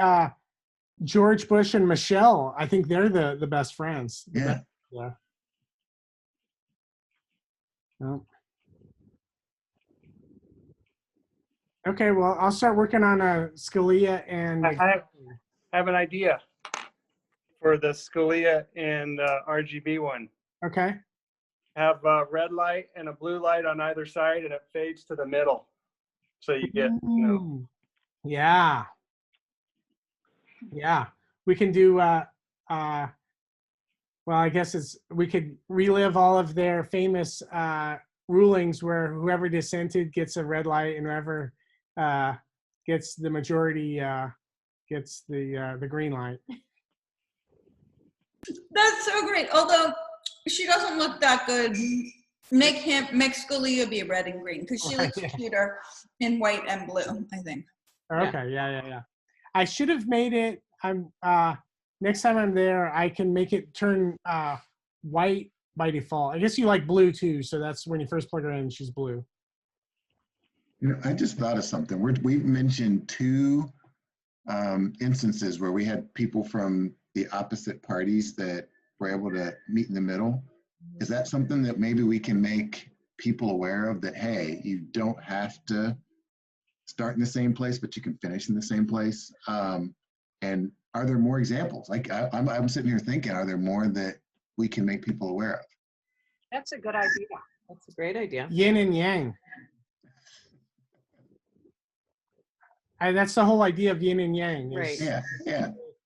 George Bush and Michelle, I think they're the best friends. Yeah. Yeah. Oh. Okay, well, I'll start working on Scalia and. I have an idea for the Scalia and RGB one. Okay. Have a red light and a blue light on either side, and it fades to the middle, so you get Ooh. Yeah. Yeah. We can do. Well, I guess we could relive all of their famous rulings where whoever dissented gets a red light and whoever gets the majority gets the green light. That's so great. Although she doesn't look that good. Make Scalia be red and green because she looks cuter in white and blue, I think. Okay, yeah. I should have made it. Next time I'm there, I can make it turn white by default. I guess you like blue too, so that's when you first plug her in, she's blue. You know, I just thought of something. We've mentioned two instances where we had people from the opposite parties that were able to meet in the middle. Is that something that maybe we can make people aware of, that, hey, you don't have to start in the same place, but you can finish in the same place? And are there more examples? Like I'm sitting here thinking, are there more that we can make people aware of? That's a good idea. That's a great idea. Yin and yang. That's the whole idea of yin and yang. Right. Yeah.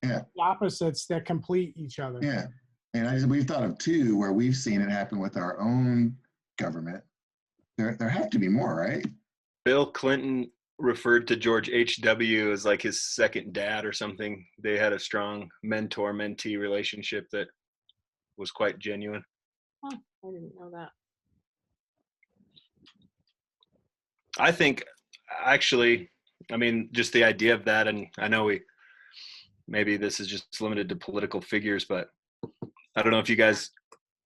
The opposites that complete each other. Yeah. And we've thought of two where we've seen it happen with our own government. There have to be more, right? Bill Clinton referred to George H.W. as like his second dad or something. They had a strong mentor-mentee relationship that was quite genuine. Huh, I didn't know that. I think, actually, I mean, just the idea of that, and I know maybe this is just limited to political figures, but I don't know if you guys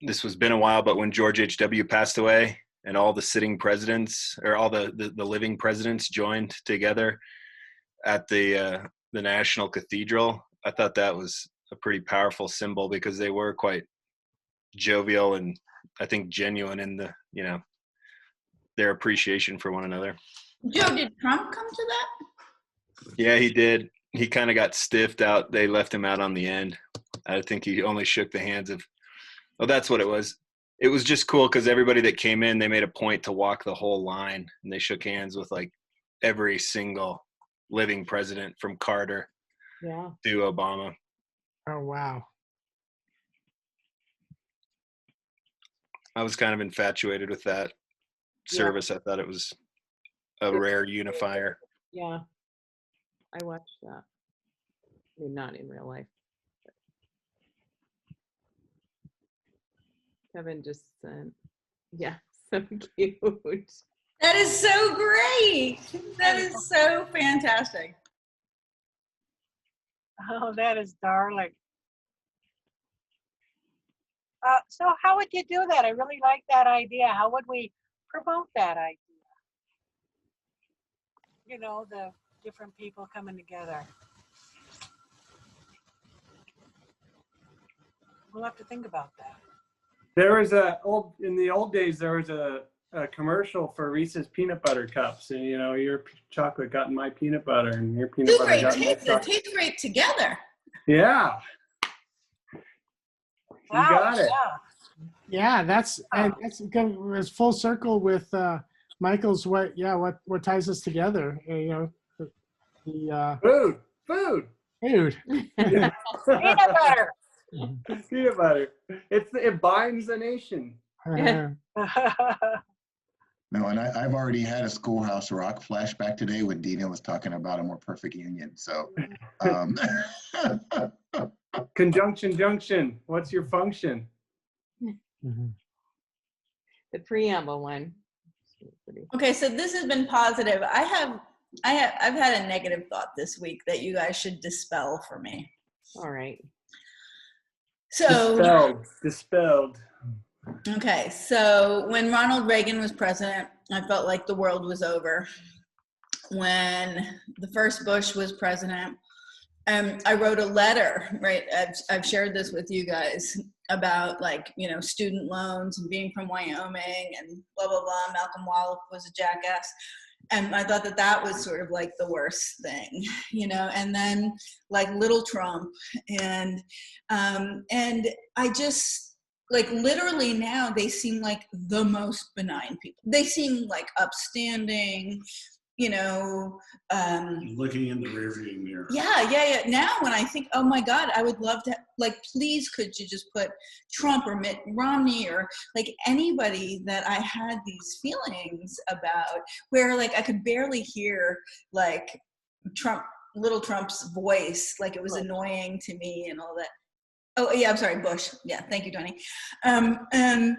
this was been a while, but when George H.W. passed away and all the sitting presidents or all the living presidents joined together at the National Cathedral, I thought that was a pretty powerful symbol because they were quite jovial and I think genuine in the, you know, their appreciation for one another. Joe, did Trump come to that? Yeah, he did. He kind of got stiffed out. They left him out on the end. I think he only shook the hands of, oh, that's what it was. It was just cool because everybody that came in, they made a point to walk the whole line and they shook hands with like every single living president from Carter Yeah. to Obama. Oh, wow. I was kind of infatuated with that service. I thought it was a rare unifier. Yeah. I watched that. I mean, not in real life. but- Kevin just sent, yeah, so cute. That is so great. That is so fantastic. Oh, that is darling. So how would you do that? I really like that idea. How would we promote that idea? You know, the different people coming together. We'll have to think about that. There was in the old days, there was a commercial for Reese's peanut butter cups, and you know, your chocolate got in my peanut butter, and your peanut Two butter great got in my tastes. They chocolate. taste great together. Yeah. You got it. Yeah, that's it's full circle with Michael's what ties us together. You know, the food. Peanut butter. Peanut butter. It binds the nation. No, and I've already had a Schoolhouse Rock flashback today when Dina was talking about a more perfect union. So, Conjunction junction. What's your function? The preamble one. Okay, so this has been positive. I've had a negative thought this week that you guys should dispel for me. All right. So Dispelled. okay, so when Ronald Reagan was president, I felt like the world was over. When the first Bush was president, I wrote a letter, right? I've shared this with you guys about, like, you know, student loans and being from Wyoming and blah, blah, blah. Malcolm Wallop was a jackass. And I thought that was sort of like the worst thing, you know, and then like little Trump and I just, like, literally now they seem like the most benign people. They seem like upstanding, you know. Looking in the rearview mirror. Yeah. Now when I think, oh my God, I would love to, like, please could you just put Trump or Mitt Romney or like anybody that I had these feelings about, where like I could barely hear like little Trump's voice, like it was annoying to me and all that. Oh yeah, I'm sorry, Bush. Yeah, thank you, Tony. And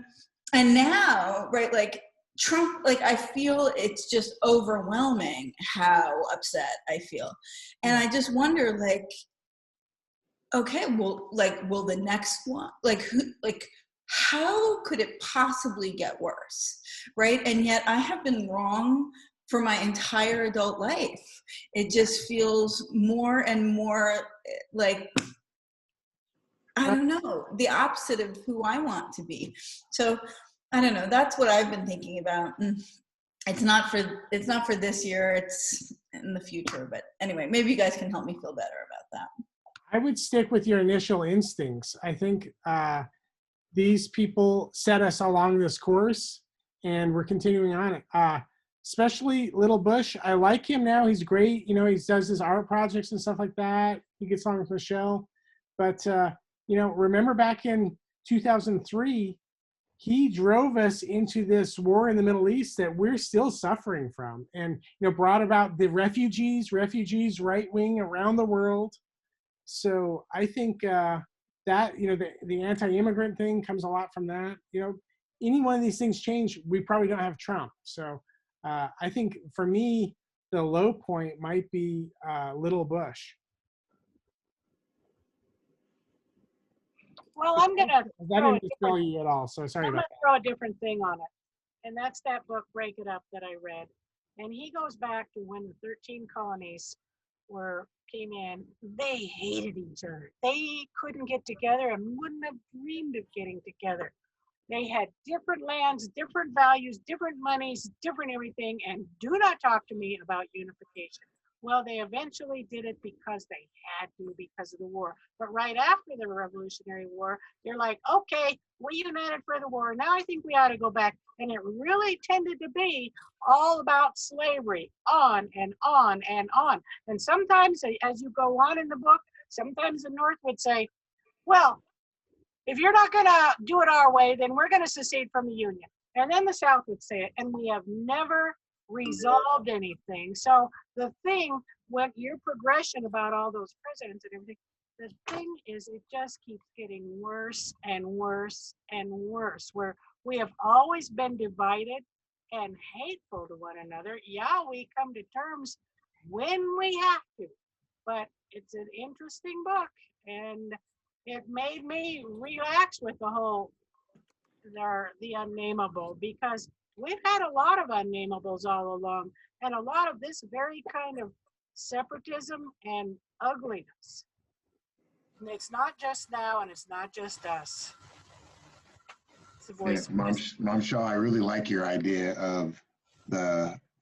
now, right, like Trump, like I feel it's just overwhelming how upset I feel. And I just wonder, like, okay, well, like, will the next one, like, who, like, how could it possibly get worse, right? And yet I have been wrong for my entire adult life. It just feels more and more like, I don't know, the opposite of who I want to be. So I don't know. That's what I've been thinking about. It's not for this year. It's in the future. But anyway, maybe you guys can help me feel better about that. I would stick with your initial instincts. I think these people set us along this course, and we're continuing on it. Especially Little Bush. I like him now. He's great. You know, he does his art projects and stuff like that. He gets along with Michelle. But, you know, remember back in 2003, he drove us into this war in the Middle East that we're still suffering from, and, you know, brought about the refugees right wing around the world. So I think that, you know, the anti-immigrant thing comes a lot from that. You know, any one of these things change, we probably don't have Trump. So I think for me, the low point might be Little Bush. Well, I'm gonna I throw a didn't dispel different, you at all, so sorry I'm about gonna throw a different thing on it. And that's that book, Break It Up, that I read. And he goes back to when the 13 colonies came in. They hated each other. They couldn't get together and wouldn't have dreamed of getting together. They had different lands, different values, different monies, different everything, and do not talk to me about unification. Well, they eventually did it because they had to, because of the war. But right after the Revolutionary War, they're like, okay, we united for the war. Now I think we ought to go back. And it really tended to be all about slavery, on and on and on. And sometimes, as you go on in the book, sometimes the North would say, well, if you're not going to do it our way, then we're going to secede from the Union. And then the South would say it, and we have never resolved anything. So the thing, when your progression about all those presidents and everything, the thing is it just keeps getting worse and worse and worse, where we have always been divided and hateful to one another. Yeah, we come to terms when we have to, but it's an interesting book, and it made me relax with the whole, the unnameable, because we've had a lot of unnamables all along, and a lot of this very kind of separatism and ugliness. And it's not just now, and it's not just us. It's the voice. Yeah, Mom Shaw, I really like your idea of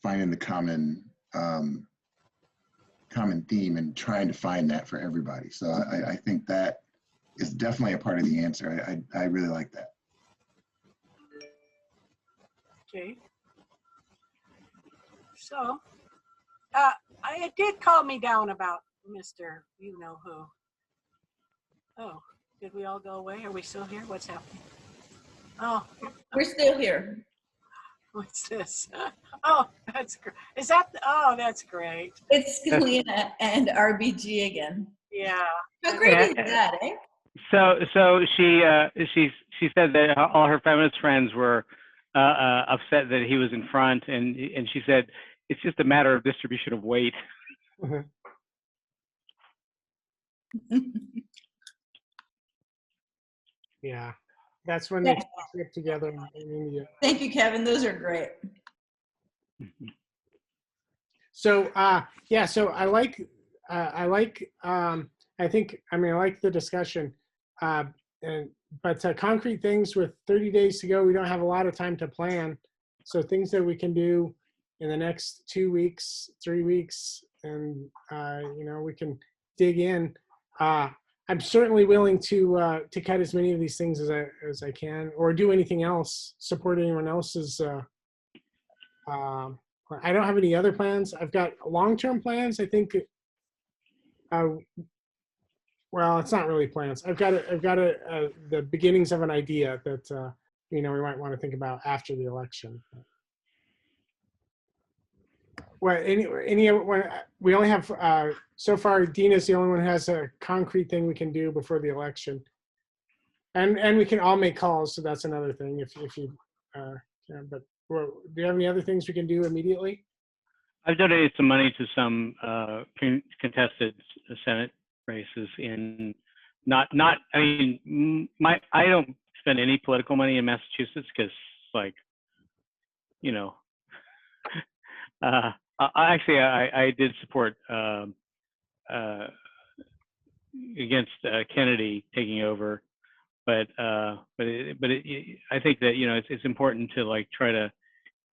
finding the common theme and trying to find that for everybody. So I think that is definitely a part of the answer. I really like that. Okay. So, it did calm me down about Mr. You know who. Oh, did we all go away? Are we still here? What's happening? Oh, We're still here. what's this? Oh, that's great. Is that? Oh, that's great. It's Kalina and RBG again. Yeah. How great is that, eh? So she said that all her feminist friends were upset that he was in front, and she said it's just a matter of distribution of weight. Yeah, that's when they get together in India. Thank you, Kevin. Those are great. So yeah, so I like the discussion, but concrete things with 30 days to go, we don't have a lot of time to plan. So things that we can do in the next 2 weeks, 3 weeks, and we can dig in. I'm certainly willing to cut as many of these things as I can, or do anything else, support anyone else's. I don't have any other plans. I've got long-term plans. I think. Well, it's not really plans. I've got the beginnings of an idea that we might want to think about after the election. Well, we only have so far. Dina's the only one who has a concrete thing we can do before the election, and we can all make calls. So that's another thing. If you, but do you have any other things we can do immediately? I've donated some money to some contested Senate races in I don't spend any political money in Massachusetts because I did support against Kennedy taking over, but I think that it's important to try to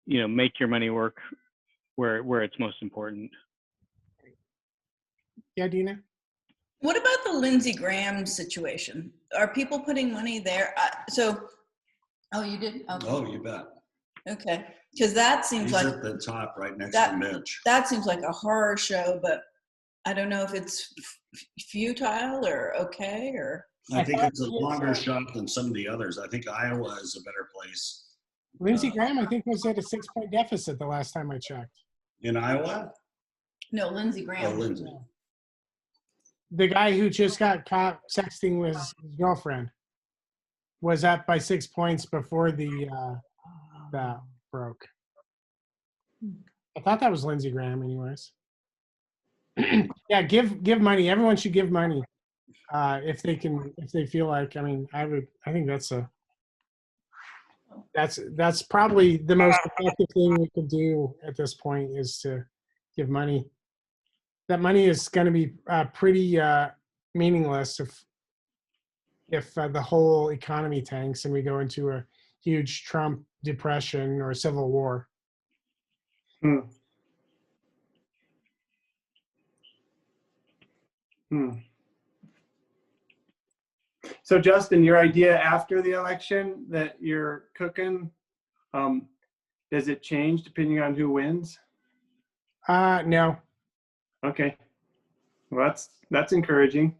make your money work where it's most important. Yeah, Dina. What about the Lindsey Graham situation? Are people putting money there? Oh, you did? Okay. Oh, you bet. Okay, because that seems He's like at the top right next to Mitch. That seems like a horror show, but I don't know if it's futile or okay or. I think it's a longer shot than some of the others. I think Iowa is a better place. Lindsey Graham, I think, was at a 6-point deficit the last time I checked. In Iowa? No, Lindsey Graham. Oh, Lindsey. The guy who just got caught sexting with his girlfriend was up by 6 points before the broke. I thought that was Lindsey Graham anyways. Yeah, give money. Everyone should give money. if they feel like, I mean, I think that's probably the most effective thing we could do at this point, is to give money. That money is going to be pretty meaningless if the whole economy tanks and we go into a huge Trump depression or civil war. Hmm. So Justin, your idea after the election that you're cooking, does it change depending on who wins? No. Okay. Well, that's encouraging.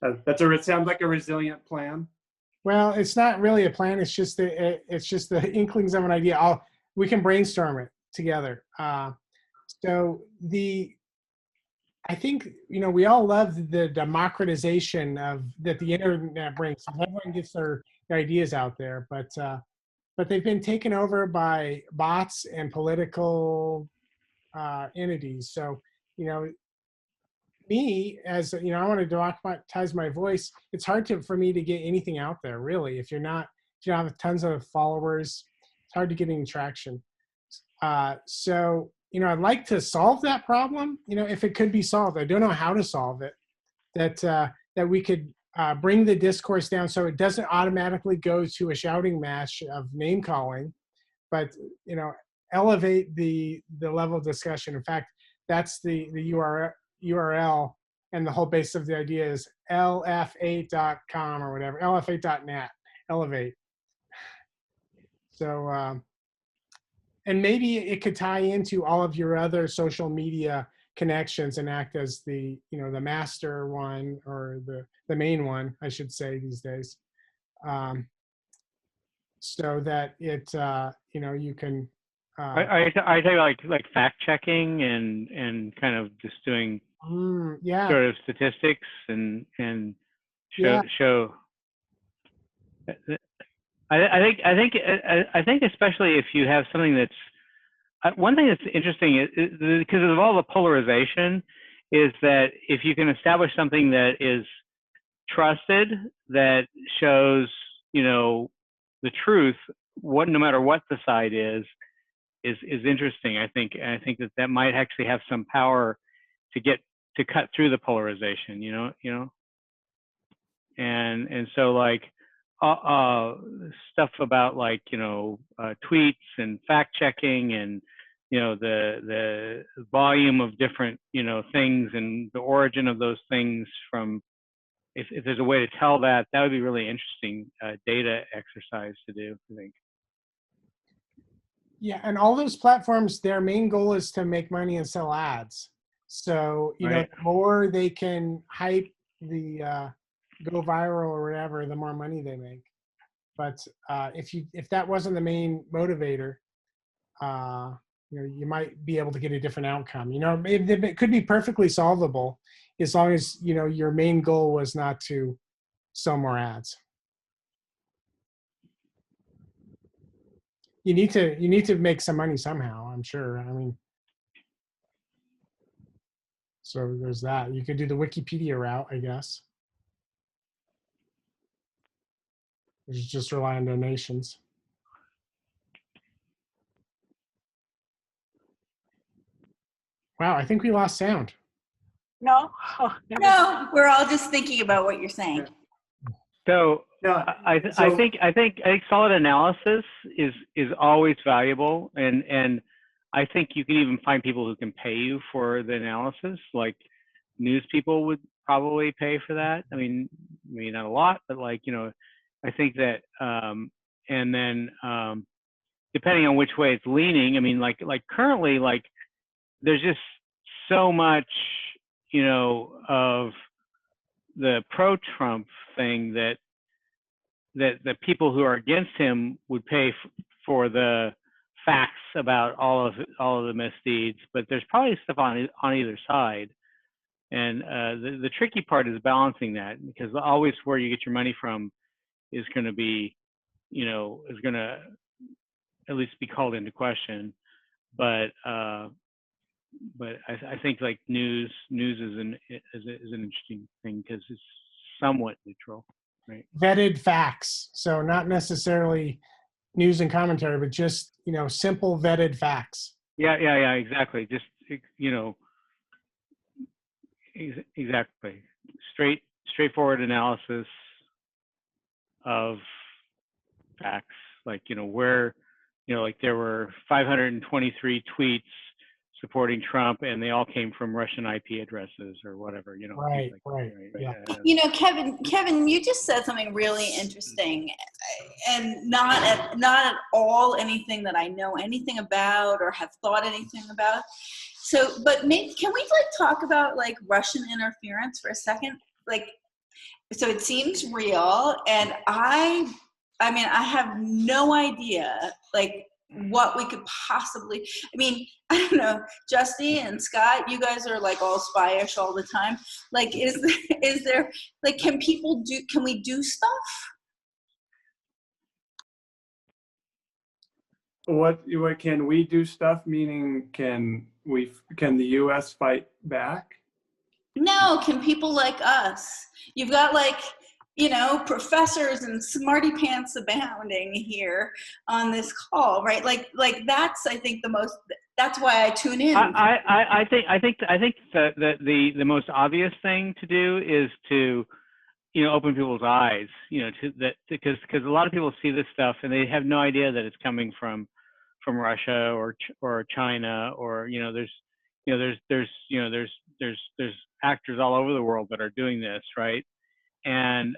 It sounds like a resilient plan. Well, it's not really a plan. It's just the inklings of an idea. We can brainstorm it together. I think, we all love the democratization that the internet brings. Everyone gets their ideas out there, but they've been taken over by bots and political entities. So, me, as I want to democratize my voice, it's hard for me to get anything out there, really. If you don't have tons of followers, it's hard to get any traction. So, I'd like to solve that problem, if it could be solved. I don't know how to solve it, that we could bring the discourse down so it doesn't automatically go to a shouting match of name calling, but, elevate the level of discussion. In fact, that's the URL, and the whole base of the idea is lf8.com or whatever, lf8.net, elevate. So, and maybe it could tie into all of your other social media connections and act as the master one, or the main one, I should say, these days. So that it, you can. I think like fact checking and kind of just doing yeah, sort of statistics and show. I think especially if you have something that's one thing that's interesting is because of all the polarization, is that if you can establish something that is trusted, that shows the truth, no matter what the side is interesting. I think that might actually have some power to cut through the polarization. And so like stuff about like tweets and fact checking and the volume of different things and the origin of those things, from if there's a way to tell that would be really interesting data exercise to do, I think. Yeah, and all those platforms, their main goal is to make money and sell ads. So Right. The more they can hype the go viral or whatever, the more money they make. But if that wasn't the main motivator, you might be able to get a different outcome. It could be perfectly solvable as long as your main goal was not to sell more ads. You need to make some money somehow, I'm sure. I mean, so there's that. You could do the Wikipedia route, I guess. Which is just rely on donations. Wow, I think we lost sound. No? No, we're all just thinking about what you're saying. So I think solid analysis is always valuable, and I think you can even find people who can pay you for the analysis. Like news people would probably pay for that. I mean maybe not a lot, but like I think that and then depending on which way it's leaning. I mean like currently, like there's just so much of the pro-Trump thing that the people who are against him would pay for the facts about all of the misdeeds, but there's probably stuff on either side, and the tricky part is balancing that, because always where you get your money from is going to be is going to at least be called into question, but I think like news is an interesting thing because it's somewhat neutral, right? Vetted facts. So not necessarily news and commentary, but just, simple vetted facts. Yeah, exactly. Just, exactly. Straightforward analysis of facts. Like, where, like there were 523 tweets supporting Trump, and they all came from Russian IP addresses or whatever, Right, like, right, yeah. Kevin, you just said something really interesting, and not at all anything that I know anything about or have thought anything about. So, but maybe can we talk about Russian interference for a second? So it seems real, and I have no idea what we could possibly, I don't know, Justy and Scott, you guys are all spyish all the time. Is there, can we do stuff? What can we do stuff? Meaning, can the U.S. fight back? No, can people like us? You've got professors and smarty pants abounding here on this call, right? That's, I think, that's why I tune in. I think the most obvious thing to do is to, open people's eyes, because a lot of people see this stuff and they have no idea that it's coming from Russia or China, or there's actors all over the world that are doing this, right? And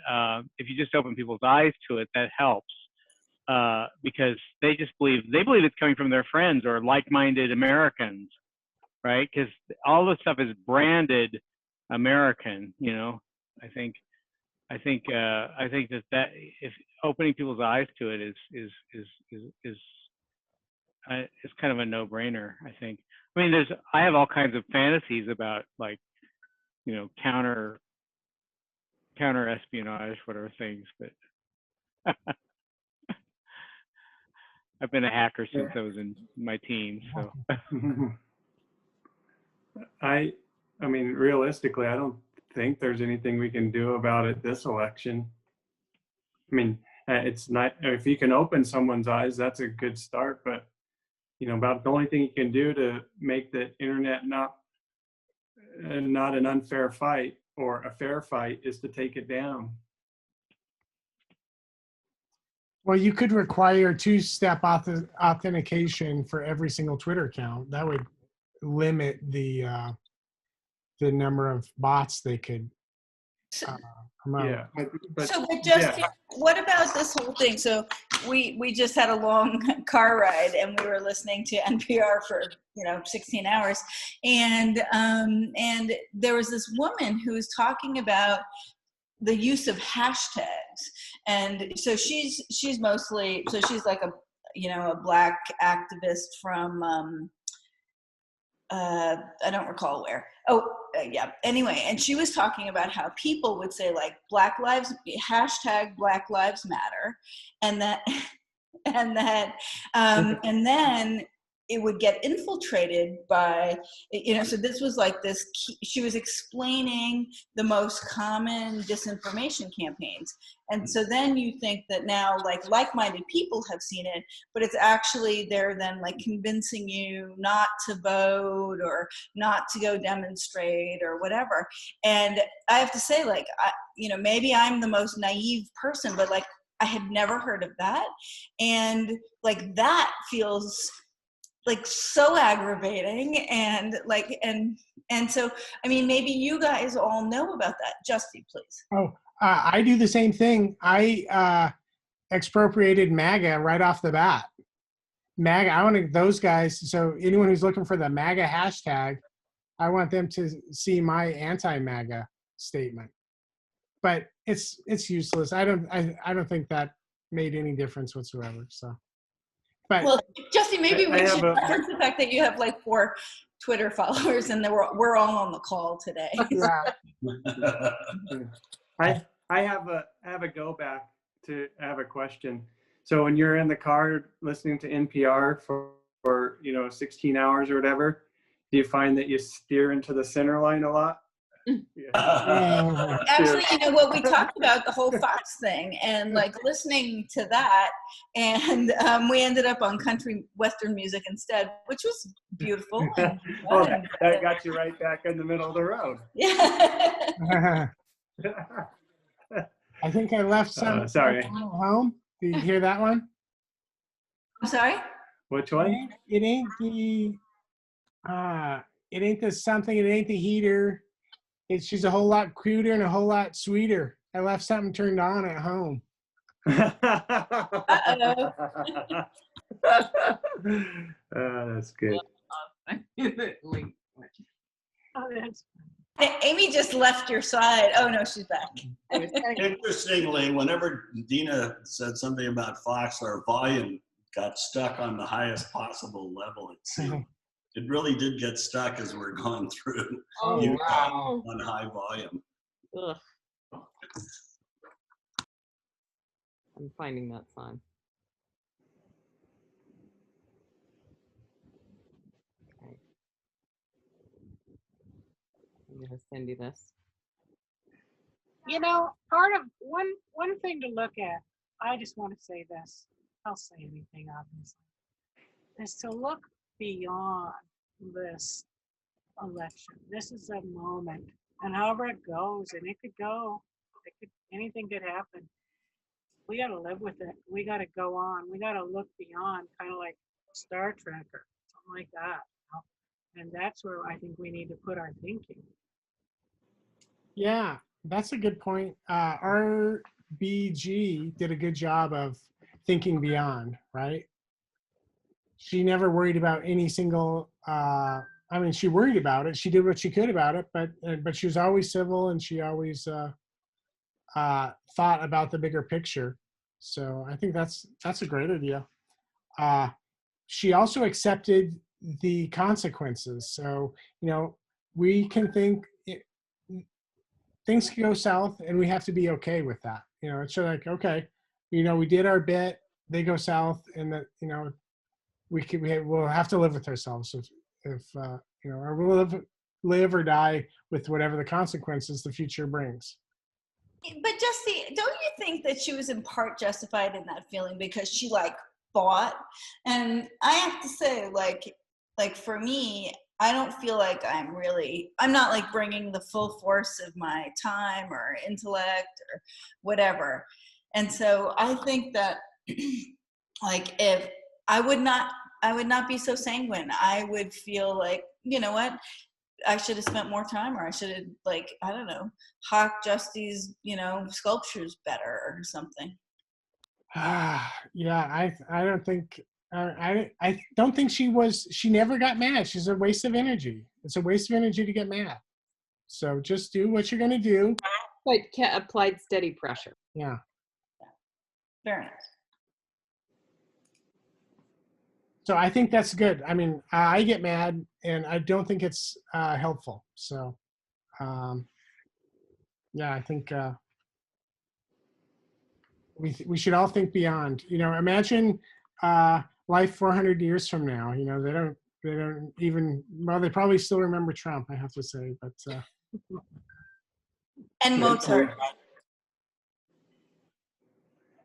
if you just open people's eyes to it, that helps, because they believe it's coming from their friends or like-minded Americans, right? Because all this stuff is branded American. I think that if opening people's eyes to it is kind of a no-brainer. I think. I have all kinds of fantasies about counter espionage, whatever things, but I've been a hacker since I was in my teens, so. Realistically, I don't think there's anything we can do about it this election. It's not, if you can open someone's eyes, that's a good start, but about the only thing you can do to make the internet not an unfair fight or a fair fight is to take it down. Well, you could require two-step authentication for every single Twitter account. That would limit the number of bots they could promote. Yeah, but just what about this whole thing? So we just had a long car ride and we were listening to NPR for 16 hours, and there was this woman who was talking about the use of hashtags, and so she's mostly, so she's like a black activist from I don't recall where. Yeah. Anyway, and she was talking about how people would say hashtag Black Lives Matter, and then it would get infiltrated by, so this was she was explaining the most common disinformation campaigns. And so then you think that now like-minded people have seen it, but it's actually they're then convincing you not to vote or not to go demonstrate or whatever. And I have to say, maybe I'm the most naive person, but I had never heard of that. And that feels so aggravating, and so maybe you guys all know about that. Justy, please. I do the same thing. I expropriated MAGA right off the bat. MAGA, I want those guys, so anyone who's looking for the MAGA hashtag, I want them to see my anti-MAGA statement. But it's useless. I don't think that made any difference whatsoever. So. But well, Justy, maybe we should reference the fact that you have 4 Twitter followers, and we're all on the call today. Yeah. I have a go back to have a question. So when you're in the car listening to NPR for 16 hours or whatever, Do you find that you steer into the center line a lot? Actually, you know what, we talked about the whole Fox thing and like listening to that, and we ended up on country western music instead, which was beautiful. And Oh, fun. that got you right back in the middle of the road. Yeah. I think I left some sorry. at home. Did you hear that one? I'm sorry? Which one? It ain't the something, it ain't the heater. She's a whole lot cuter and a whole lot sweeter. I left something turned on at home. That's good. Amy just left your side. Oh no, she's back. Interestingly, whenever Dina said something about Fox, our volume got stuck on the highest possible level, it seemed. It really did get stuck as we're going through. Oh, wow. On high volume. Ugh. I'm finding that sign. Okay. I'm gonna send you this. You know, part of one thing to look at, I just want to say this. I'll say anything, obviously, is to look beyond this election. This is a moment, and however it goes, and it could go, anything could happen. We got to live with it. We got to go on. We got to look beyond, kind of like Star Trek or something like that. You know? And that's where I think we need to put our thinking. Yeah, that's a good point. RBG did a good job of thinking beyond, right? She never worried about any single, I mean, she worried about it. She did what she could about it, but she was always civil, and she always thought about the bigger picture. So I think that's a great idea. She also accepted the consequences. So, you know, we can think things can go south, and we have to be okay with that. You know, it's like, okay, you know, we did our bit, they go south, and that, you know, we'll have to live with ourselves if you know, or we'll live or die with whatever the consequences the future brings. But Jesse, don't you think that she was in part justified in that feeling because she like fought? And I have to say, like for me, I don't feel like I'm not like bringing the full force of my time or intellect or whatever. And so I think that like if I would not be so sanguine. I would feel like, you know what, I should have spent more time, or I should have, like, I don't know, hawked Justy's, you know, sculptures better or something. Yeah, I don't think I don't think she never got mad. She's a waste of energy. It's a waste of energy to get mad. So just do what you're gonna do. But applied steady pressure. Yeah. Fair enough. So I think that's good. I mean, I get mad, and I don't think it's helpful. So, yeah, I think we should all think beyond. You know, imagine life 400 years from now. You know, they don't even, well, they probably still remember Trump, I have to say, but. And Mozart.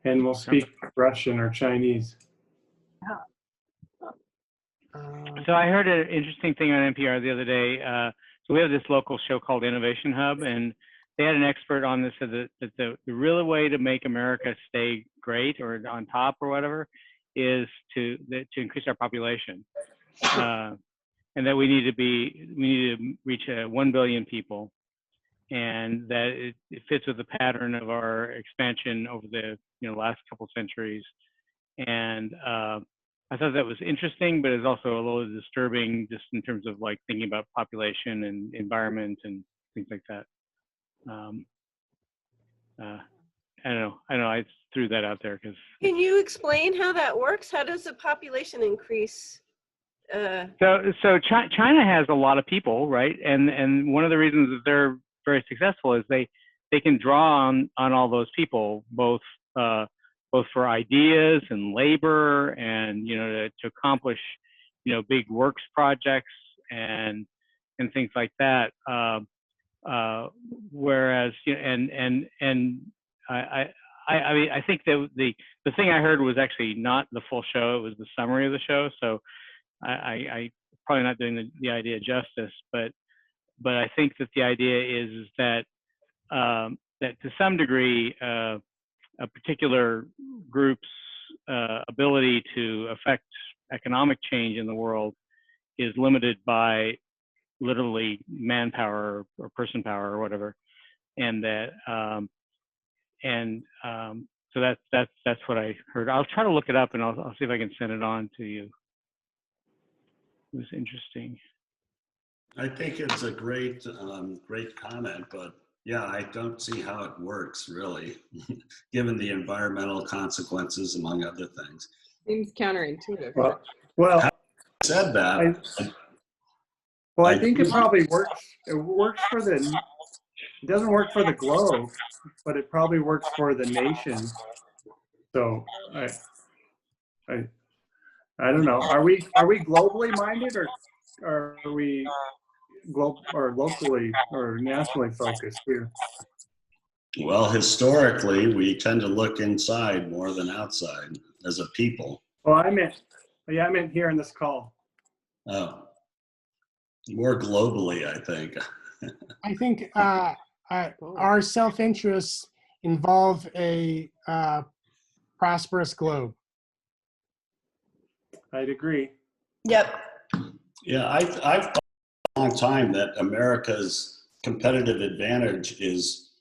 And we'll speak Russian or Chinese. So I heard an interesting thing on NPR the other day. So we have this local show called Innovation Hub, and they had an expert on this, that the real way to make America stay great or on top or whatever is to increase our population, and that we need to reach 1 billion people, and that it fits with the pattern of our expansion over the last couple centuries, and I thought that was interesting, but it's also a little disturbing just in terms of like thinking about population and environment and things like that. I don't know. I threw that out there because. Can you explain how that works? How does the population increase? So China has a lot of people, right? And one of the reasons that they're very successful is they can draw on all those people, both for ideas and labor, and to accomplish big works projects, and things like that. Whereas, you know, and I mean, I think that the thing I heard was actually not the full show; it was the summary of the show. So I probably not doing the idea justice, but I think that the idea is that that to some degree, a particular group's ability to affect economic change in the world is limited by literally manpower or person power or whatever, and that so that's what I heard. I'll try to look it up and I'll see if I can send it on to you. It was interesting. I think it's a great comment, but yeah, I don't see how it works really, given the environmental consequences, among other things. Seems counterintuitive. Well, Having said that, I think it probably works. It works for it doesn't work for the globe, but it probably works for the nation. So I don't know. Are we globally minded, or are we locally or nationally focused here? well, historically, we tend to look inside more than outside as a people. Well, I meant here in this call. Oh, more globally, I think. I think our self-interests involve a prosperous globe. I'd agree. Yep. Yeah, I've thought a long time that America's competitive advantage is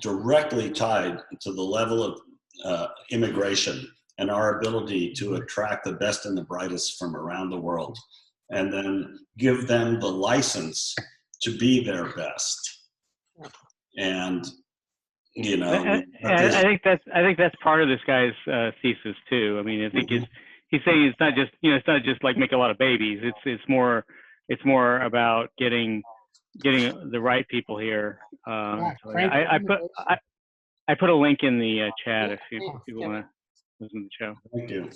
directly tied to the level of immigration and our ability to attract the best and the brightest from around the world, and then give them the license to be their best. And you know, I think that's part of this guy's thesis too. I mean, I think he's saying it's not just like make a lot of babies. It's more about getting the right people here. I put a link in the chat if you want to listen to the show. Thank you.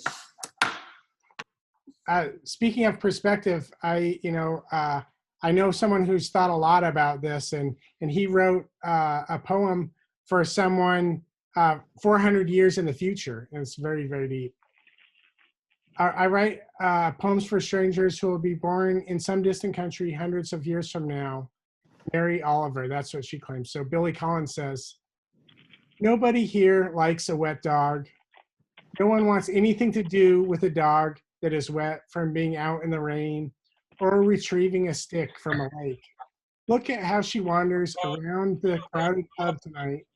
Speaking of perspective, I know someone who's thought a lot about this, and he wrote a poem for someone 400 years in the future, and it's very, very deep. I write poems for strangers who will be born in some distant country hundreds of years from now. Mary Oliver, that's what she claims. So Billy Collins says, nobody here likes a wet dog. No one wants anything to do with a dog that is wet from being out in the rain or retrieving a stick from a lake. Look at how she wanders around the crowded pub tonight,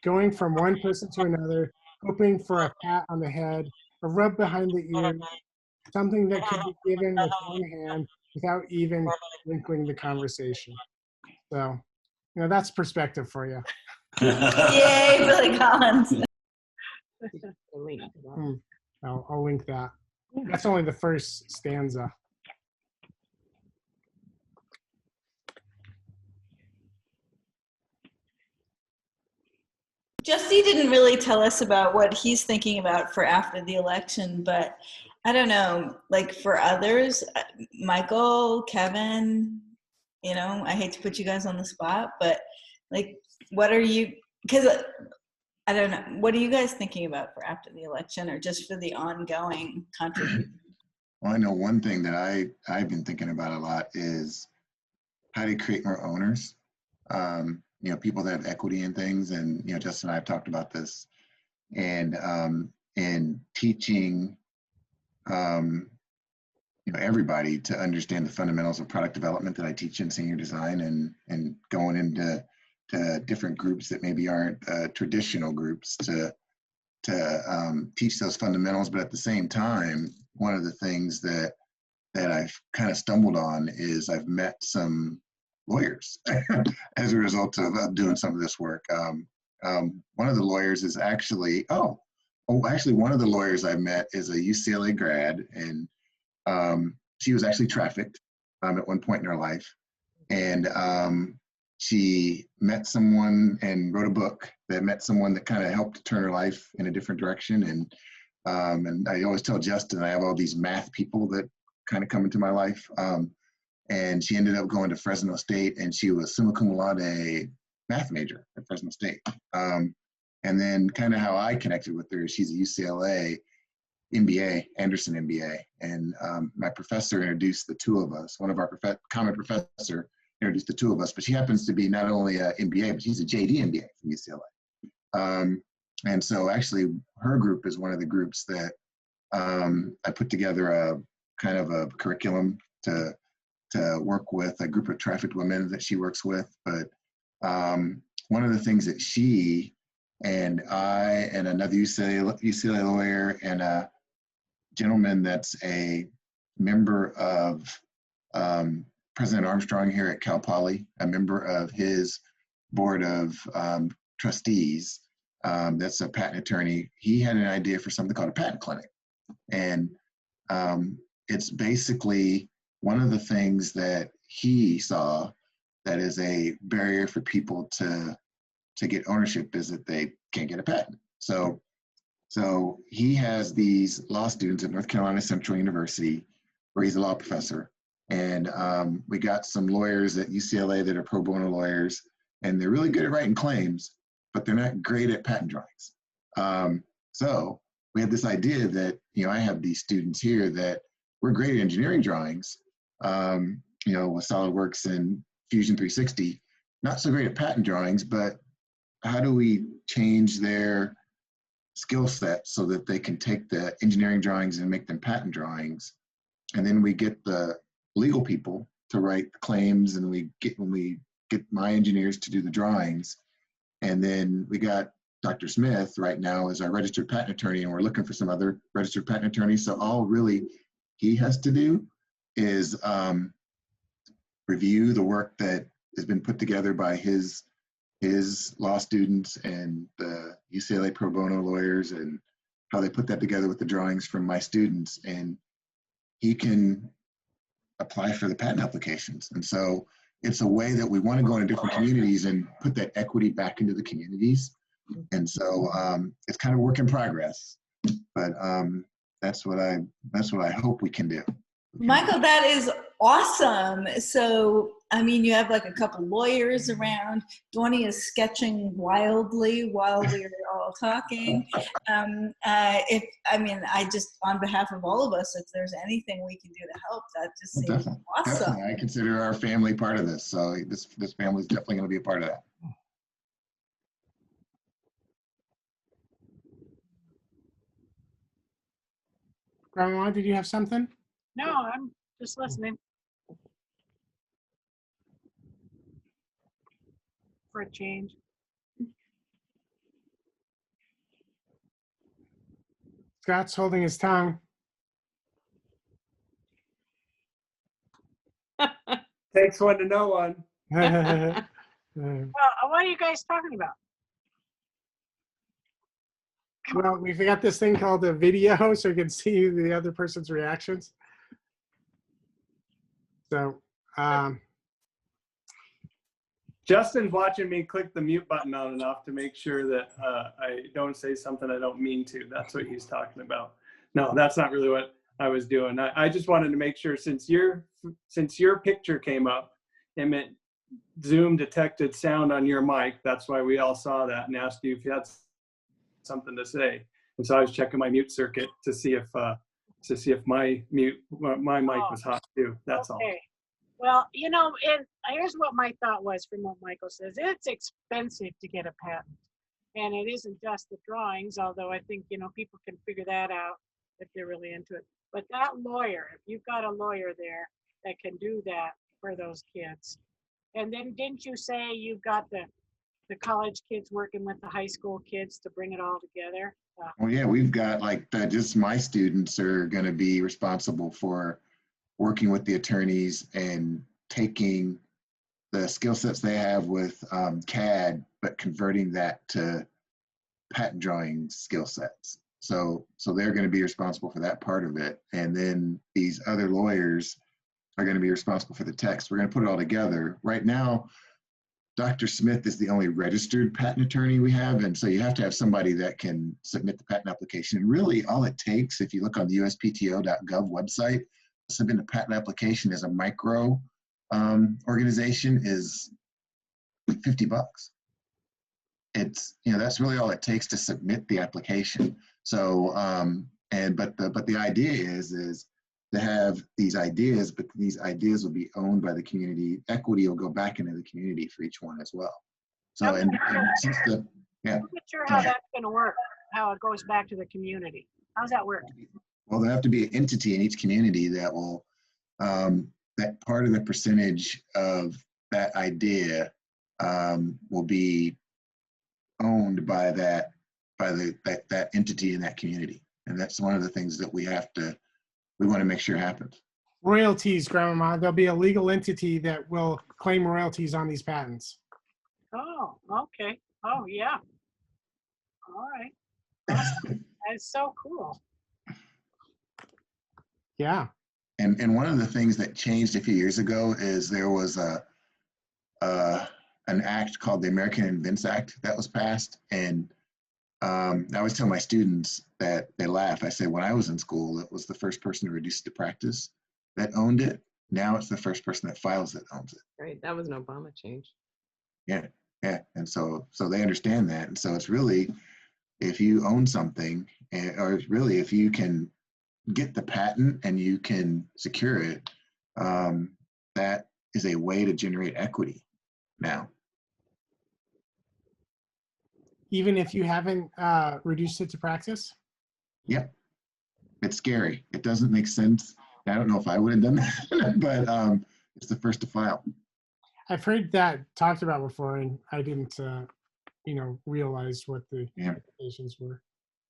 going from one person to another, hoping for a pat on the head, a rub behind the ear, something that could be given with one hand without even wrinkling the conversation. So, that's perspective for you. Yay, Billy Collins. I'll link that. That's only the first stanza. Justy didn't really tell us about what he's thinking about for after the election, but I don't know, like for others, Michael, Kevin, I hate to put you guys on the spot, but like, what are you, because I don't know, what are you guys thinking about for after the election or just for the ongoing contribution? Well, I know one thing that I've been thinking about a lot is how to create more owners. People that have equity in things, and Justin and I have talked about this, and teaching everybody to understand the fundamentals of product development that I teach in senior design, and going into different groups that maybe aren't traditional groups to teach those fundamentals. But at the same time, one of the things that I've kind of stumbled on is I've met some lawyers as a result of doing some of this work. One of the lawyers is actually, one of the lawyers I met is a UCLA grad, and she was actually trafficked at one point in her life. And she met someone and wrote a book that met someone that kind of helped turn her life in a different direction. And I always tell Justin, I have all these math people that kind of come into my life. And she ended up going to Fresno State, and she was summa cum laude math major at Fresno State. And then kind of how I connected with her, she's a UCLA MBA, Anderson MBA. And my professor introduced the two of us. One of our common professor introduced the two of us, but she happens to be not only an MBA, but she's a JD MBA from UCLA. And so actually her group is one of the groups that I put together a kind of a curriculum to work with a group of trafficked women that she works with. But one of the things that she and I and another UCLA lawyer and a gentleman that's a member of President Armstrong here at Cal Poly, a member of his board of trustees, that's a patent attorney. He had an idea for something called a patent clinic. And it's basically one of the things that he saw that is a barrier for people to get ownership is that they can't get a patent. So he has these law students at North Carolina Central University, where he's a law professor. And we got some lawyers at UCLA that are pro bono lawyers, and they're really good at writing claims, but they're not great at patent drawings. So we had this idea that, I have these students here that we're great at engineering drawings, with SolidWorks and Fusion 360, not so great at patent drawings, but how do we change their skill set so that they can take the engineering drawings and make them patent drawings? And then we get the legal people to write the claims, and we get my engineers to do the drawings. And then we got Dr. Smith right now as our registered patent attorney, and we're looking for some other registered patent attorneys. So all really he has to do is review the work that has been put together by his law students and the UCLA pro bono lawyers, and how they put that together with the drawings from my students, and he can apply for the patent applications. And so it's a way that we want to go into different communities and put that equity back into the communities. And so it's kind of work in progress, but that's what I hope we can do. Michael, that is awesome. So, I mean, you have like a couple lawyers around. Donnie is sketching wildly while we're all talking. I just, on behalf of all of us, if there's anything we can do to help, that just seems awesome. Definitely. I consider our family part of this. So this family is definitely going to be a part of that. Grandma, did you have something? No, I'm just listening. For a change. Scott's holding his tongue. Takes one to know one. Well, what are you guys talking about? Well, we got this thing called a video, so you can see the other person's reactions. So, Justin's watching me click the mute button on and off to make sure that I don't say something I don't mean to. That's what he's talking about. No, that's not really what I was doing. I just wanted to make sure, since your picture came up, it meant Zoom detected sound on your mic. That's why we all saw that and asked you if you had something to say. And so I was checking my mute circuit to see if my mic was hot too. That's okay. all. Well, here's what my thought was from what Michael says. It's expensive to get a patent. And it isn't just the drawings, although I think, people can figure that out if they're really into it. But that lawyer, if you've got a lawyer there that can do that for those kids. And then didn't you say you've got the college kids working with the high school kids to bring it all together? Well, yeah, we've got just my students are going to be responsible for working with the attorneys and taking the skill sets they have with CAD, but converting that to patent drawing skill sets. So they're going to be responsible for that part of it. And then these other lawyers are going to be responsible for the text. We're going to put it all together. Right now, Dr. Smith is the only registered patent attorney we have, and so you have to have somebody that can submit the patent application. And really, all it takes, if you look on the USPTO.gov website, submit a patent application as a micro organization is $50. It's, you know, that's really all it takes to submit the application. So, but the idea is to have these ideas, but these ideas will be owned by the community. Equity will go back into the community for each one as well. So, and since the, yeah. I'm not sure how that's going to work, how it goes back to the community. How's that work? Well, there'll have to be an entity in each community that will, that part of the percentage of that idea will be owned by that entity in that community. And that's one of the things that we want to make sure happens. Royalties, Grandma. There'll be a legal entity that will claim royalties on these patents. Oh, okay. Oh, yeah. All right. That's so cool. Yeah. And one of the things that changed a few years ago is there was an act called the American Invents Act that was passed. And I always tell my students that they laugh. I say, when I was in school, it was the first person to reduce it to practice that owned it. Now it's the first person that files it owns it. Right. That was an Obama change. Yeah. Yeah. And so they understand that. And so it's really, if you own something, or really if you can get the patent and you can secure it, that is a way to generate equity now. Even if you haven't reduced it to practice? Yep. It's scary. It doesn't make sense. I don't know if I would have done that, but it's the first to file. I've heard that talked about before, and I didn't, realize what the implications were.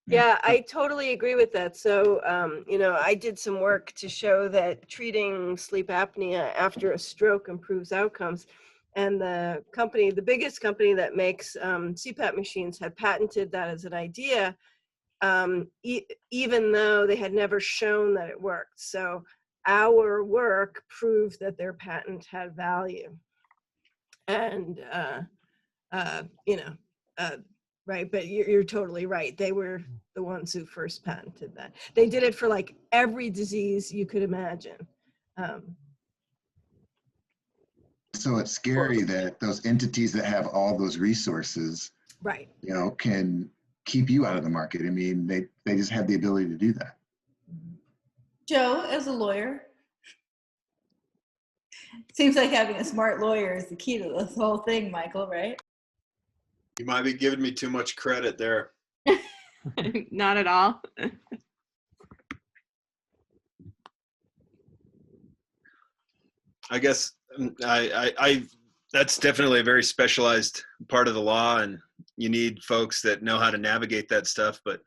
Yeah, I totally agree with that. So, I did some work to show that treating sleep apnea after a stroke improves outcomes. And the biggest company that makes CPAP machines had patented that as an idea, even though they had never shown that it worked. So our work proved that their patent had value. And, right, but you're totally right. They were the ones who first patented that. They did it for like every disease you could imagine. So it's scary that those entities that have all those resources, right, can keep you out of the market. I mean, they just have the ability to do that. Joe, as a lawyer, seems like having a smart lawyer is the key to this whole thing, Michael, right? You might be giving me too much credit there. Not at all. I guess I that's definitely a very specialized part of the law, and you need folks that know how to navigate that stuff. But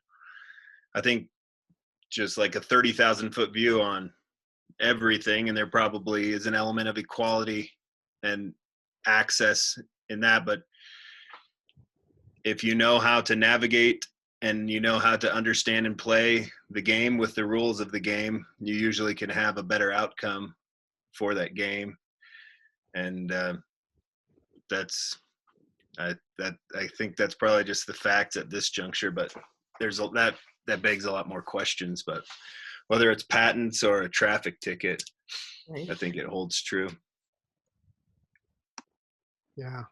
I think just like a 30,000-foot view on everything, and there probably is an element of equality and access in that. But if you know how to navigate and you know how to understand and play the game with the rules of the game, you usually can have a better outcome for that game. And I think that's probably just the facts at this juncture, but there's that begs a lot more questions. But whether it's patents or a traffic ticket, right, I think it holds true. Yeah.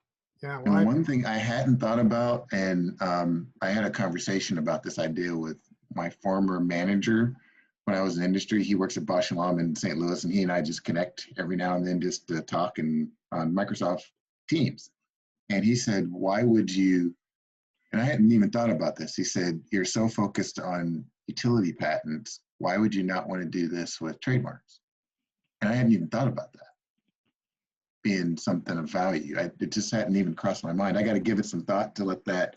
Yeah. Well, and one thing I hadn't thought about, and I had a conversation about this idea with my former manager when I was in industry. He works at Bosch & Lomb in St. Louis, and he and I just connect every now and then just to talk on Microsoft Teams. And he said, why would you, and I hadn't even thought about this. He said, you're so focused on utility patents. Why would you not want to do this with trademarks? And I hadn't even thought about that being something of value. It just hadn't even crossed my mind. I got to give it some thought to let that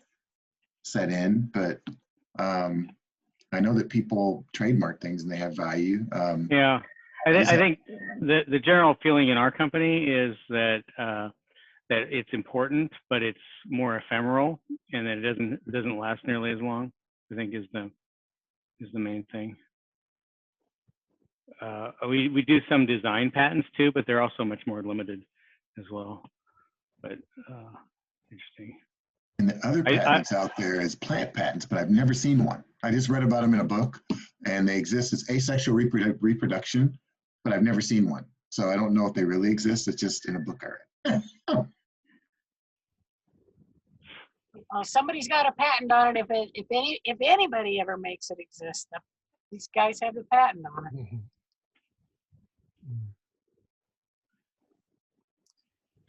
set in. But I know that people trademark things and they have value. Yeah, I think the general feeling in our company is that that it's important, but it's more ephemeral, and that it doesn't last nearly as long. I think is the main thing. We do some design patents too, but they're also much more limited as well. But interesting. And the other patents out there is plant patents, but I've never seen one. I just read about them in a book, and they exist as asexual reproduction. but I've never seen one. So I don't know if they really exist. It's just in a book I read. Oh, Somebody's got a patent on it. If anybody ever makes it exist, these guys have a patent on it.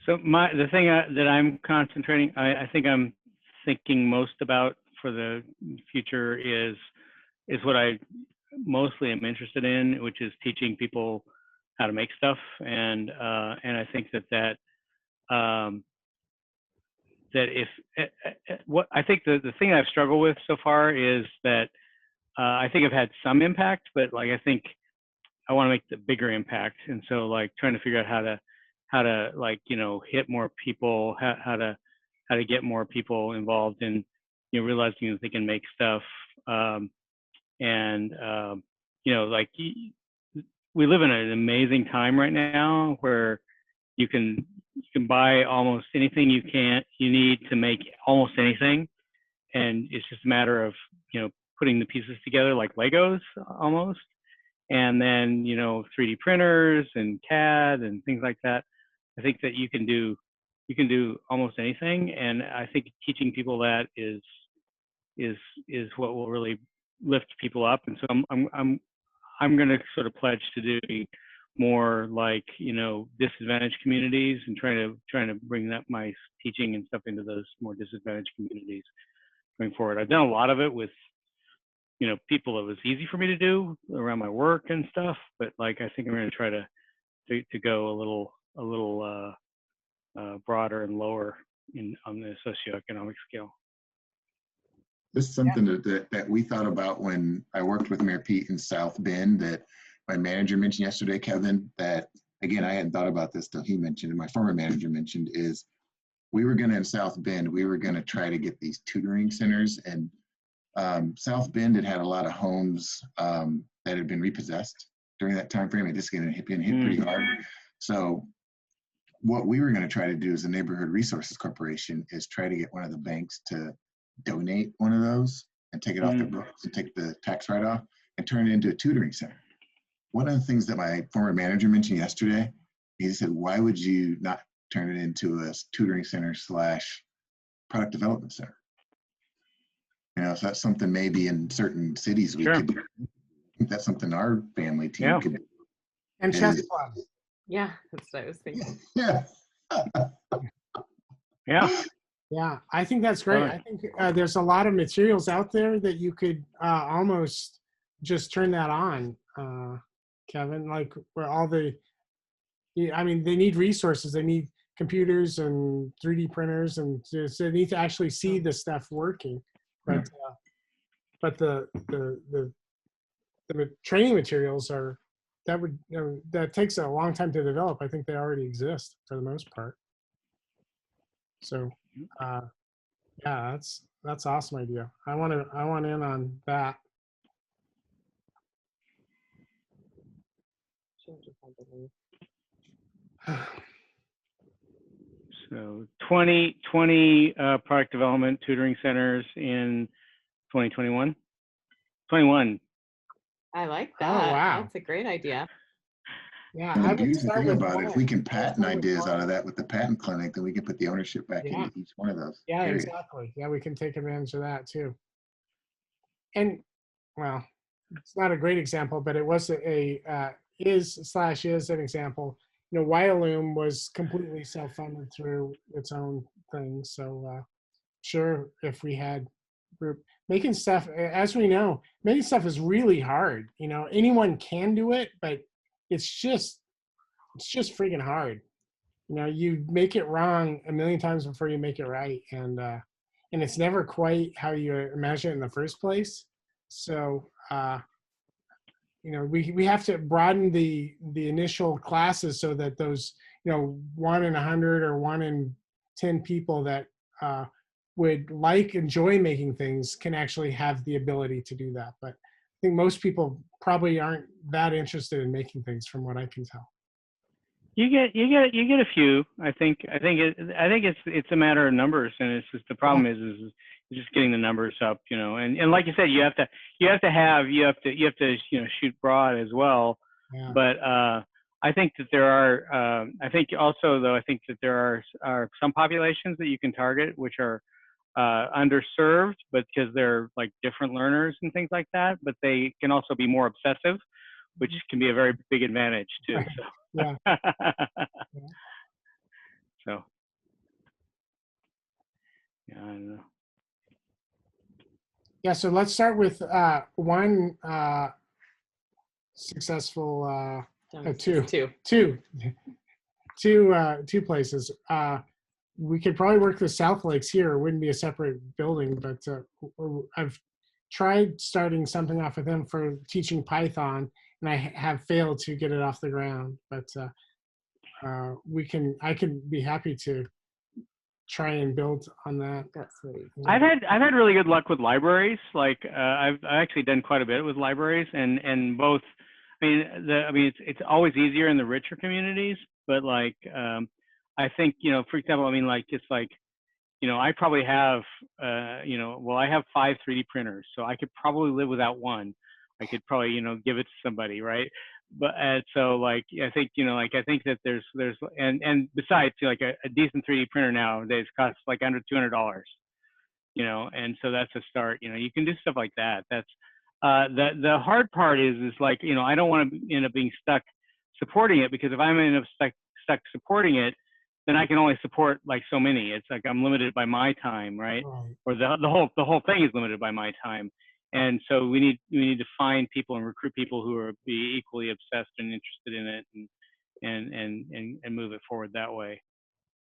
So the thing that I'm concentrating, I think I'm thinking most about for the future is what I mostly am interested in, which is teaching people how to make stuff, and I think that if what I think the thing I've struggled with so far is that I think I've had some impact, but like I think I want to make the bigger impact, and so like trying to figure out how to like hit more people, how to get more people involved in realizing that they can make stuff, and like we live in an amazing time right now where you can buy almost anything you need to make almost anything, and it's just a matter of putting the pieces together like Legos almost, and then 3D printers and CAD and things like that. I think that you can do almost anything, and I think teaching people that is what will really lift people up. And so I'm going to sort of pledge to doing more like disadvantaged communities and trying to bring that my teaching and stuff into those more disadvantaged communities going forward. I've done a lot of it with people that was easy for me to do around my work and stuff, but like I think I'm going to try to go a little broader and lower on the socioeconomic scale. This is something that we thought about when I worked with Mayor Pete in South Bend that my manager mentioned yesterday, Kevin, that again, I hadn't thought about this till he mentioned, and my former manager mentioned, is we were gonna, in South Bend, we were gonna try to get these tutoring centers, and South Bend had a lot of homes that had been repossessed during that time frame. It just been hit pretty hard. So what we were gonna try to do as a Neighborhood Resources Corporation is try to get one of the banks to donate one of those and take it off their books and take the tax write-off and turn it into a tutoring center. One of the things that my former manager mentioned yesterday, he said, why would you not turn it into a tutoring center / product development center? So that's something maybe in certain cities we could do. I think that's something our family team could do. And chess club. Yeah, that's what I was thinking. Yeah. Yeah. Yeah, I think that's great. I think there's a lot of materials out there that you could almost just turn that on, Kevin, like where all they need resources. They need computers and 3D printers, and so they need to actually see the stuff working. But the training materials that takes a long time to develop. I think they already exist for the most part. So yeah, that's awesome idea. I want in on that. So 20 product development tutoring centers in 2021. 21. I like Oh, that. wow. That's a great idea. Yeah, And I the would beautiful start thing with about it, if we one. can patent ideas out of that with the patent clinic, then we can put the ownership back Yeah. into each one of those. Yeah, areas. exactly. Yeah, we can take advantage of that too. And well, it's not a great example, but it was is an example. Wyloom was completely self-funded through its own thing. So sure, if we had group making stuff, as we know, making stuff is really hard. Anyone can do it, but it's just freaking hard. You make it wrong a million times before you make it right, and it's never quite how you imagine it in the first place. So we have to broaden the initial classes so that those 1 in 100 or 1 in 10 people that would enjoy making things can actually have the ability to do that. But I think most people probably aren't that interested in making things, from what I can tell. You get a few. I think it's a matter of numbers, and it's just the problem is just getting the numbers up, and like you said, you have to shoot broad as well. Yeah. But I think that there are, I think also though, I think that there are some populations that you can target which are underserved, but because they're like different learners and things like that, but they can also be more obsessive, which can be a very big advantage too. So. Yeah. So. Yeah, I don't know. Yeah, so let's start with one successful two places. We could probably work the South Lakes here. It wouldn't be a separate building, but I've tried starting something off with them for teaching Python, and I have failed to get it off the ground. But I could be happy to try and build on that. That's sweet. I've had really good luck with libraries. Like I've actually done quite a bit with libraries, and both. I mean, it's always easier in the richer communities, but like I think, you know, for example, I mean, like it's like, you know, I probably have you know, well, I have 5 3D printers, so I could probably live without one. I could probably, you know, give it to somebody, right? But so like I think, you know, like I think that there's and besides, like a decent 3D printer nowadays costs like under $200, you know, and so that's a start. You know, you can do stuff like that. That's the hard part is like, you know, I don't want to end up being stuck supporting it, because if I'm end up stuck supporting it, then I can only support like so many. It's like I'm limited by my time, right? Or the whole thing is limited by my time. And so we need to find people and recruit people who are be equally obsessed and interested in it, and move it forward that way,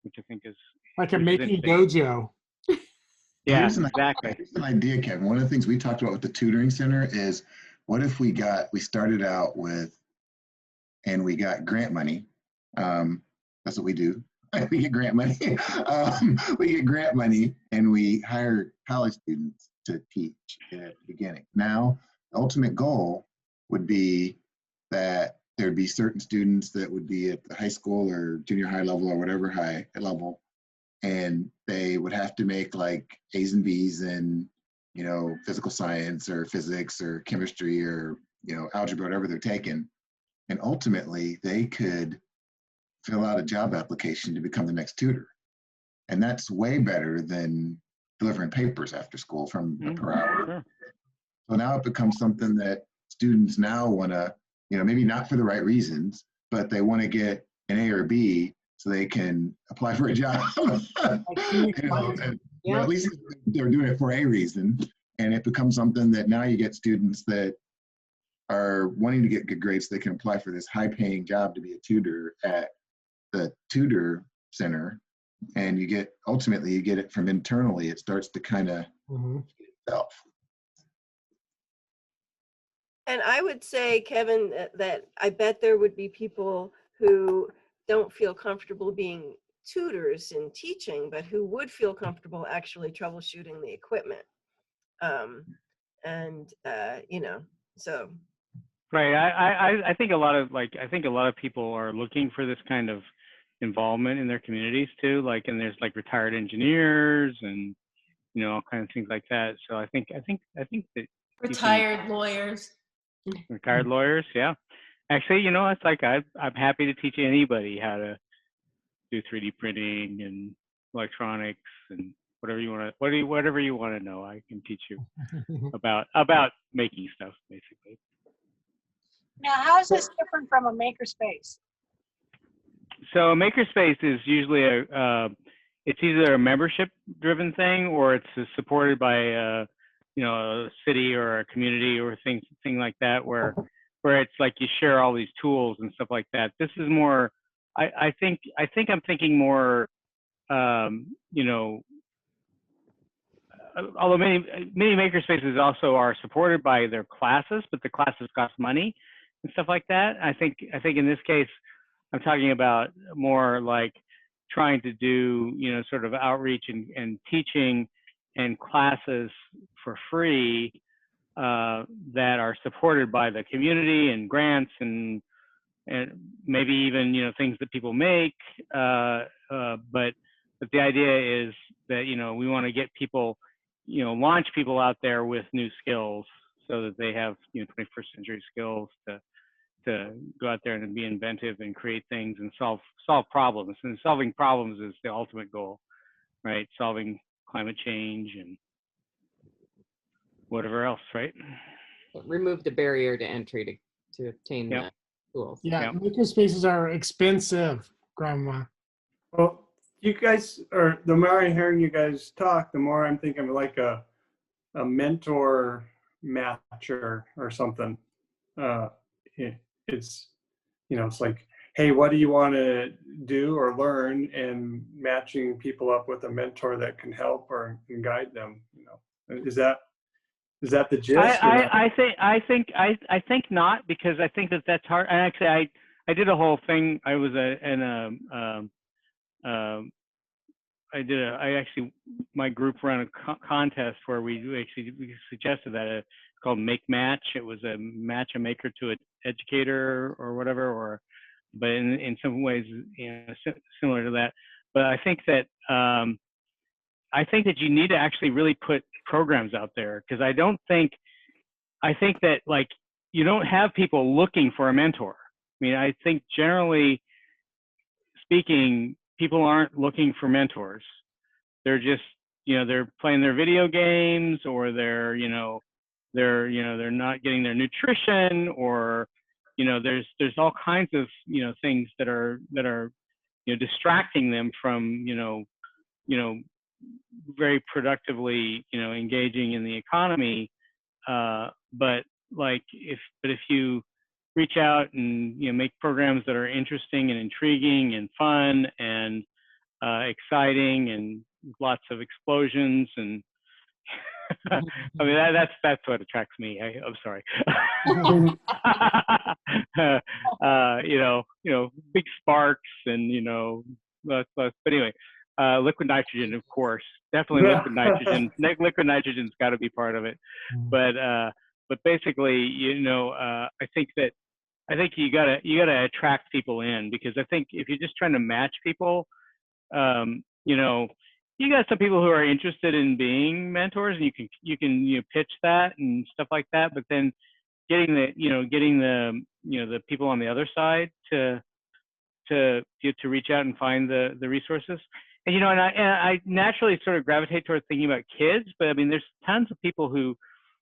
which I think is like a making dojo. Yeah, exactly. Here's an idea, Kevin. One of the things we talked about with the tutoring center is, what if we started out with, and we got grant money. That's what we do. We get grant money. We get grant money, and we hire college students to teach at the beginning. Now, the ultimate goal would be that there'd be certain students that would be at the high school or junior high level or whatever high level, and they would have to make like A's and B's in, you know, physical science or physics or chemistry or, you know, algebra, whatever they're taking. And ultimately, they could fill out a job application to become the next tutor. And that's way better than delivering papers after school from per hour. Sure. So now it becomes something that students now want to, you know, maybe not for the right reasons, but they want to get an A or B so they can apply for a job. You know, or at least they're doing it for a reason. And it becomes something that now you get students that are wanting to get good grades so they can apply for this high-paying job to be a tutor at the tutor center. And ultimately you get it from internally. It starts to kind of itself. And I would say, Kevin, that I bet there would be people who don't feel comfortable being tutors in teaching, but who would feel comfortable actually troubleshooting the equipment. You know, so. Right. I think a lot of people are looking for this kind of involvement in their communities too. Like, and there's like retired engineers and, you know, all kinds of things like that. So I think that Retired lawyers. Retired lawyers, yeah. Actually, you know, it's like I'm happy to teach anybody how to do 3D printing and electronics and whatever you want to know. I can teach you about making stuff, basically. Now, how is this different from a makerspace? So a makerspace is usually it's either a membership-driven thing or it's supported by you know, a city or a community or thing like that, where it's like you share all these tools and stuff like that. This is more, I think I'm thinking more, you know, although many makerspaces also are supported by their classes, but the classes cost money and stuff like that. I think in this case, I'm talking about more like trying to do, you know, sort of outreach and teaching and classes for free that are supported by the community and grants and maybe even, you know, things that people make. But the idea is that, you know, we want to get people, you know, launch people out there with new skills so that they have, you know, 21st century skills to to go out there and be inventive and create things and solve problems. And solving problems is the ultimate goal, right? Solving climate change and whatever else, right? Remove the barrier to entry to obtain Yep. the tools. Yeah, Yep. makerspaces are expensive, Grandma. Well, you guys, or the more I'm hearing you guys talk, the more I'm thinking of like a mentor matcher or something. It's, you know, it's like, hey, what do you want to do or learn, and matching people up with a mentor that can help or can guide them. You know, is that the gist? I think not, because I think that's hard. And actually, I did a whole thing. I was my group ran a contest where we suggested that it's called Make Match. It was a match a maker to an educator or whatever, but in some ways, you know, similar to that. But I think that you need to actually really put programs out there, because I think that like you don't have people looking for a mentor. I mean, I think generally speaking, people aren't looking for mentors. They're just, you know, they're playing their video games, or they're not getting their nutrition, or, you know, there's all kinds of, you know, things that are, you know, distracting them from, you know, very productively, you know, engaging in the economy. But if you reach out and, you know, make programs that are interesting and intriguing and fun and exciting and lots of explosions and I mean that's what attracts me. I'm sorry. You know, big sparks and, you know, but anyway, liquid nitrogen, of course, definitely liquid nitrogen. Liquid nitrogen's got to be part of it, but basically, you know, I think you gotta attract people in, because I think if you're just trying to match people, you know, you got some people who are interested in being mentors, and you can pitch that and stuff like that. But then getting the people on the other side to reach out and find the resources. And, you know, and I naturally sort of gravitate towards thinking about kids, but I mean, there's tons of people who,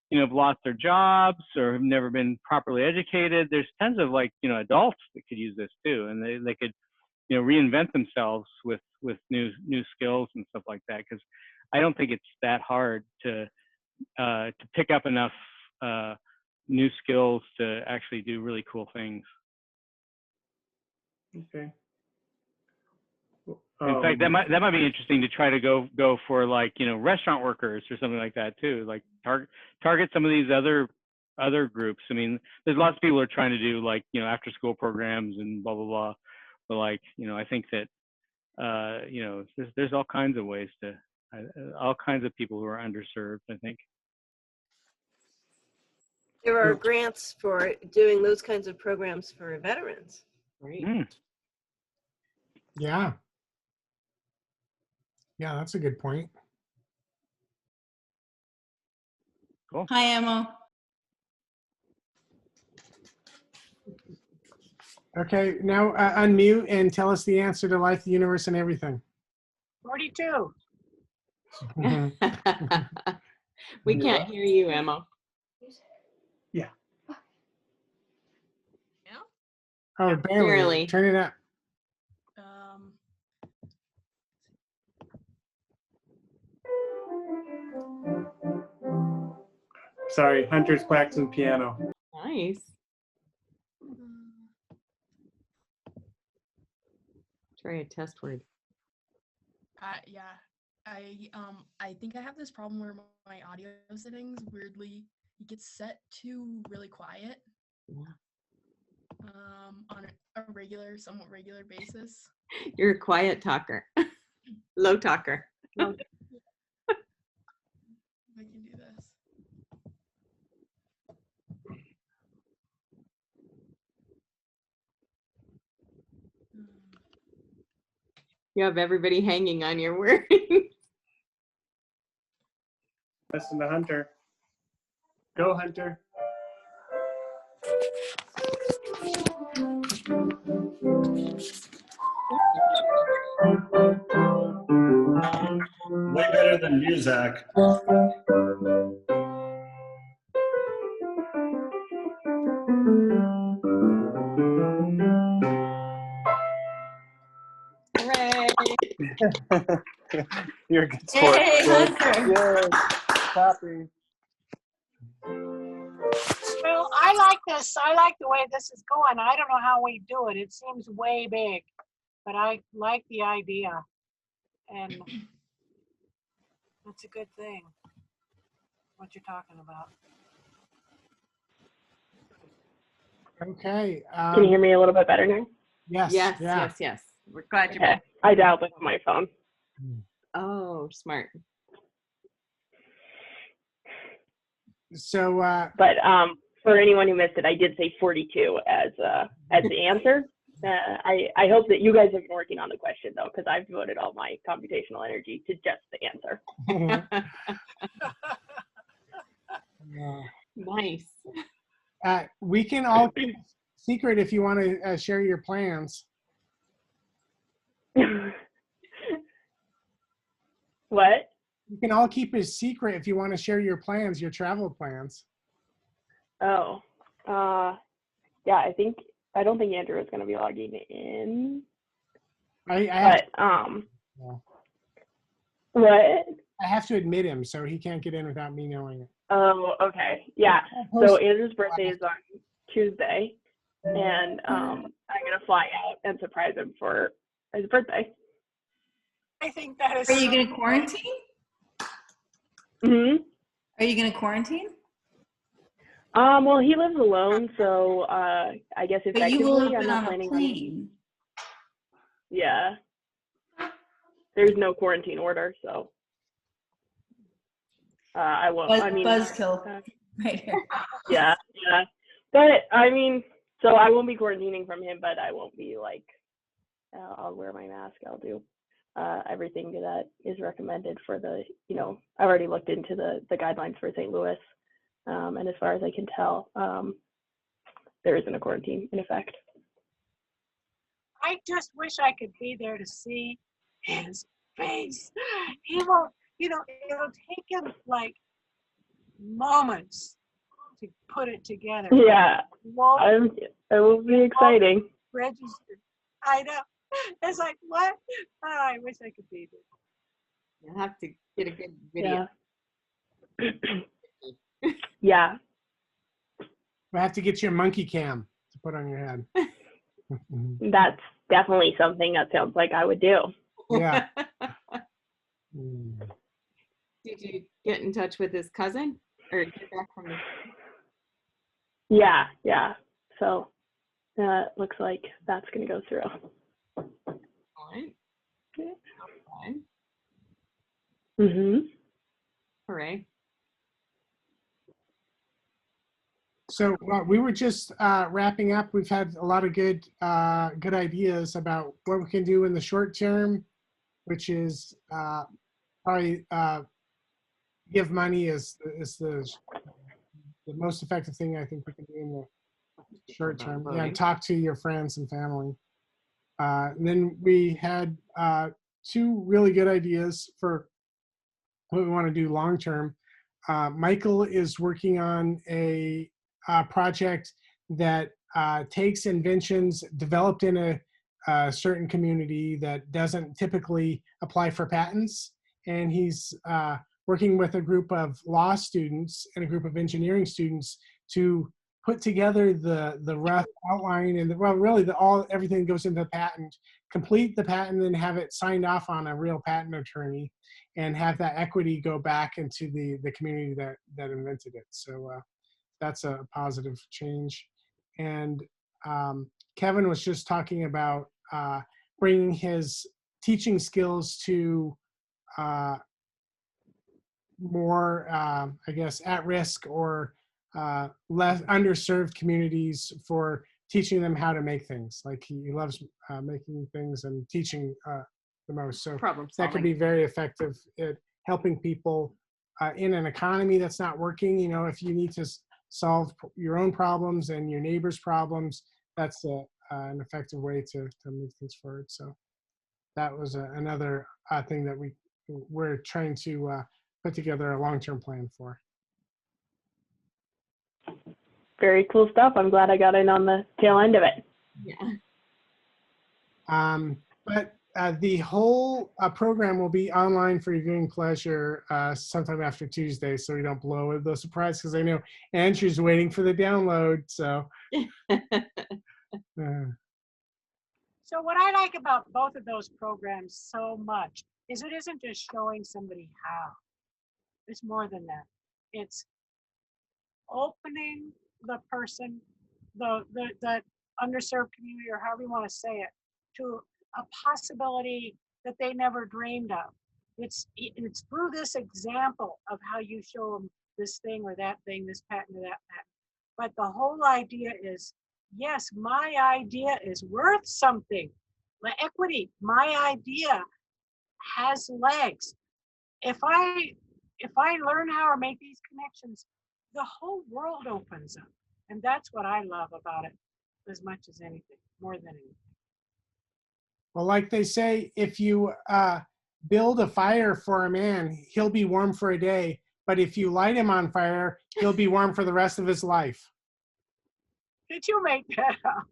you know, have lost their jobs or have never been properly educated. There's tons of, like, you know, adults that could use this too, and they could, you know, reinvent themselves with new skills and stuff like that. Because I don't think it's that hard to pick up enough new skills to actually do really cool things. Okay. In fact, that might be interesting to try to go for, like, you know, restaurant workers or something like that too. Like target some of these other groups. I mean, there's lots of people who are trying to do, like, you know, after school programs and blah blah blah. But, like, you know, I think that you know, there's all kinds of ways to all kinds of people who are underserved, I think. There are grants for doing those kinds of programs for veterans. Right. Yeah. Yeah, that's a good point. Cool. Hi, Emma. Okay, now unmute and tell us the answer to life, the universe, and everything. 42. We can't hear you, Emma. Yeah. Oh, barely. Turn it up. Sorry, Hunter's waxing piano. Nice. Try a test word. Yeah, I think I have this problem where my audio settings weirdly gets set to really quiet. Yeah. On a somewhat regular basis. You're a quiet talker. Low talker. If I can do this. You have everybody hanging on your word. Listen to Hunter. Go, Hunter. Way better than Muzak. Hooray. You're a good sport. Yay, Yes. Hunter. Yes. Clapping. Well, I like this. I like the way this is going. I don't know how we do it. It seems way big, but I like the idea. And that's a good thing, what you're talking about. Okay. Can you hear me a little bit better now? Yes. Yes, yeah. yes, yes. We're glad you're Okay. back. I dialed this on my phone. Oh, smart. So, But for anyone who missed it, I did say 42 as the answer. I hope that you guys have been working on the question though, because I've devoted all my computational energy to just the answer. Nice. We can all keep it secret if you want to share your plans. What? You can all keep it secret if you want to share your plans, your travel plans. Oh, yeah. I don't think Andrew is going to be logging in. What? I have to admit him, so he can't get in without me knowing it. Oh, okay. Yeah. So Andrew's birthday is on Tuesday, and I'm gonna fly out and surprise him for his birthday. I think that is. Are you going to quarantine? Hmm. Are you going to quarantine? Well, he lives alone, so I guess But you will effectively have I'm been not on a planning plane. Yeah. There's no quarantine order, so I won't. I mean, Buzzkill right here. yeah. But I mean, so I won't be quarantining from him, but I won't be like, I'll wear my mask. I'll do everything that is recommended for the, I've already looked into the guidelines for St. Louis. And as far as I can tell, there isn't a quarantine in effect. I just wish I could be there to see his face. He will, it'll take him like moments to put it together. Yeah, Won't it will be exciting. register. I know. It's like, what? Oh, I wish I could be there. You'll have to get a good video. Yeah. Yeah. I have to get you a monkey cam to put on your head. That's definitely something that sounds like I would do. Yeah. Did you get in touch with his cousin or get back from the? Yeah. So looks like that's going to go through. All right. Okay. Mm-hmm. Hooray. So we were just wrapping up. We've had a lot of good ideas about what we can do in the short term, which is probably give money is the most effective thing I think we can do in the short term. Yeah, and talk to your friends and family. And then we had two really good ideas for what we want to do long term. Michael is working on a project that takes inventions developed in a certain community that doesn't typically apply for patents. And he's working with a group of law students and a group of engineering students to put together the rough outline and everything that goes into the patent, complete the patent, and have it signed off on a real patent attorney, and have that equity go back into the community that invented it. So that's a positive change. And Kevin was just talking about bringing his teaching skills to more, I guess, at-risk or less underserved communities for teaching them how to make things. Like he loves making things and teaching the most. So that could be very effective at helping people in an economy that's not working. If you need to solve your own problems and your neighbor's problems, that's an effective way to move things forward. So that was another thing that we're trying to put together a long-term plan for. Very cool stuff. I'm glad I got in on the tail end of it. Yeah. But the whole program will be online for your viewing pleasure sometime after Tuesday, so we don't blow the surprise, because I know Andrew's waiting for the download. So. So what I like about both of those programs so much is it isn't just showing somebody how. It's more than that. It's opening the person, the underserved community, or however you want to say it, to a possibility that they never dreamed of. It's through this example of how you show them this thing or that thing, this patent or that patent. But the whole idea is, yes, my idea is worth something. The equity, my idea has legs. If I learn how to make these connections, the whole world opens up. And that's what I love about it as much as anything, more than anything. Well, like they say, if you build a fire for a man, he'll be warm for a day. But if you light him on fire, he'll be warm for the rest of his life. Did you make that up?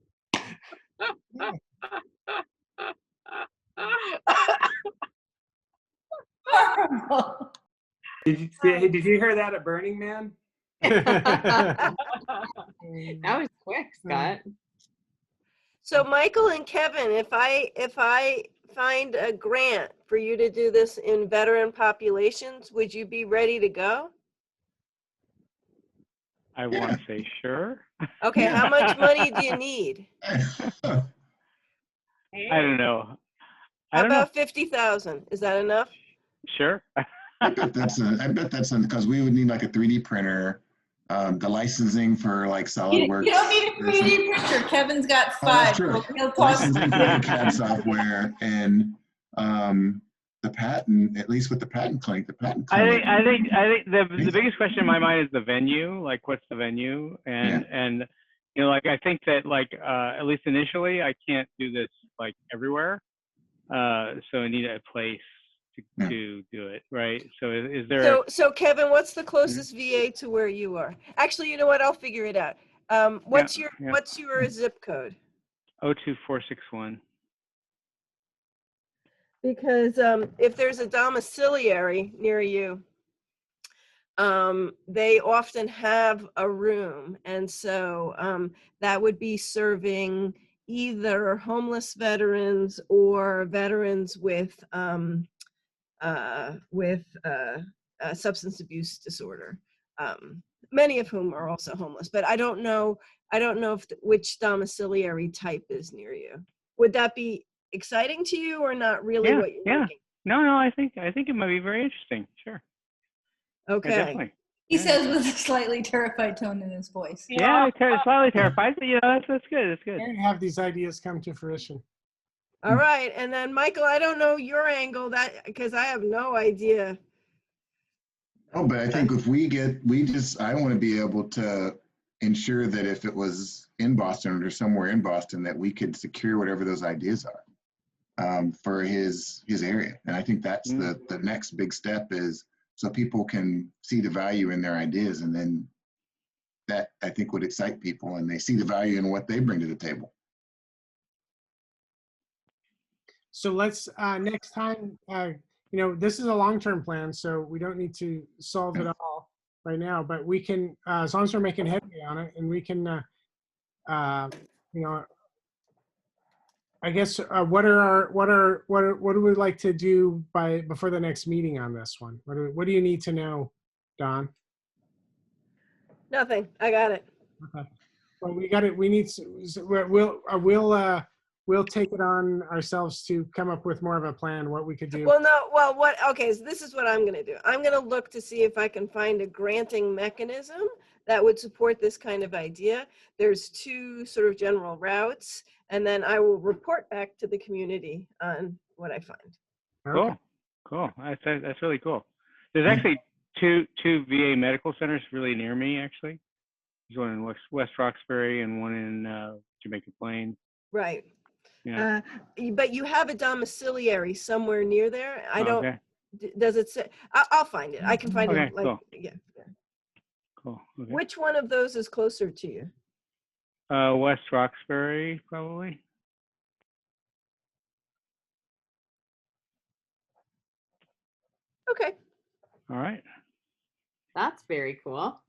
Did you hear that at Burning Man? That was quick, Scott. So Michael and Kevin, if I find a grant for you to do this in veteran populations, would you be ready to go? I want to say sure. Okay, how much money do you need? I don't know. How about 50,000? Is that enough? Sure. I bet that's because we would need like a 3D printer, the licensing for like SolidWorks. You don't need a 3D printer. Kevin's got Oh, that's 5. true. He'll pause. Licensing for the CAD software and the patent, at least with the patent clinic, I think the biggest question in my mind is the venue. Like, what's the venue? And you know, like I think that like at least initially, I can't do this like everywhere. So I need a place to do it, right? So is there? So Kevin, what's the closest VA to where you are? Actually, you know what? I'll figure it out. What's your zip code? 02461. Because if there's a domiciliary near you, they often have a room, and so that would be serving either homeless veterans or veterans with substance abuse disorder, many of whom are also homeless. But I don't know if which domiciliary type is near you. Would that be exciting to you, or not really what you're thinking? No, I think it might be very interesting. Sure. Okay. Yeah, definitely. He says with a slightly terrified tone in his voice. Yeah, slightly terrified, but that's good. That's good. And have these ideas come to fruition. All right, and then Michael, I don't know your angle because I have no idea. Oh, but I think if I want to be able to ensure that if it was in Boston or somewhere in Boston, that we could secure whatever those ideas are for his area. And I think that's the next big step, is so people can see the value in their ideas, and then that I think would excite people, and they see the value in what they bring to the table. So let's next time, this is a long-term plan, so we don't need to solve it all right now, but we can, as long as we're making headway on it, and we can, I guess, what do we like to do before the next meeting on this one? What do you need to know, Don? Nothing. I got it. Okay. Well, we got it. We need. We'll take it on ourselves to come up with more of a plan, what we could do. Okay, so this is what I'm gonna do. I'm gonna look to see if I can find a granting mechanism that would support this kind of idea. There's 2 sort of general routes, and then I will report back to the community on what I find. Cool. That's really cool. There's actually two VA medical centers really near me, actually. There's one in West Roxbury and one in Jamaica Plain. Right. Yeah. But you have a domiciliary somewhere near there. I don't. Okay. Does it say? I'll find it. I can find Okay, it. Like, cool. yeah. Cool. Okay. Which one of those is closer to you? West Roxbury, probably. Okay. All right. That's very cool.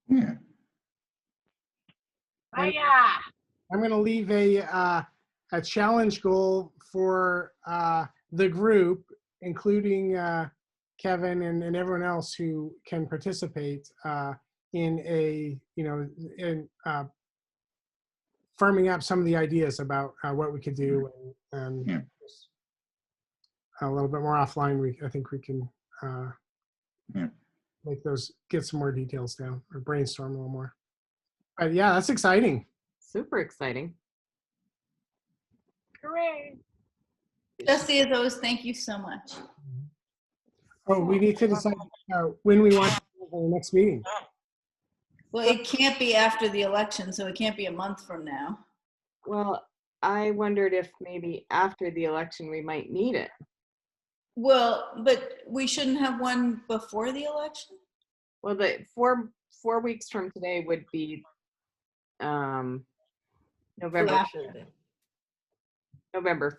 Yeah. I'm going to leave a challenge goal for the group, including Kevin and everyone else who can participate in in firming up some of the ideas about what we could do, and Yeah. a little bit more offline. I think we can Yeah. make those, get some more details down, or brainstorm a little more. But yeah, that's exciting. Super exciting. Hooray. Trustee Azos, thank you so much. Oh, we need to decide when we want to have the next meeting. Well, it can't be after the election, so it can't be a month from now. Well, I wondered if maybe after the election we might need it. Well, but we shouldn't have one before the election? Well, the 4 weeks from today would be November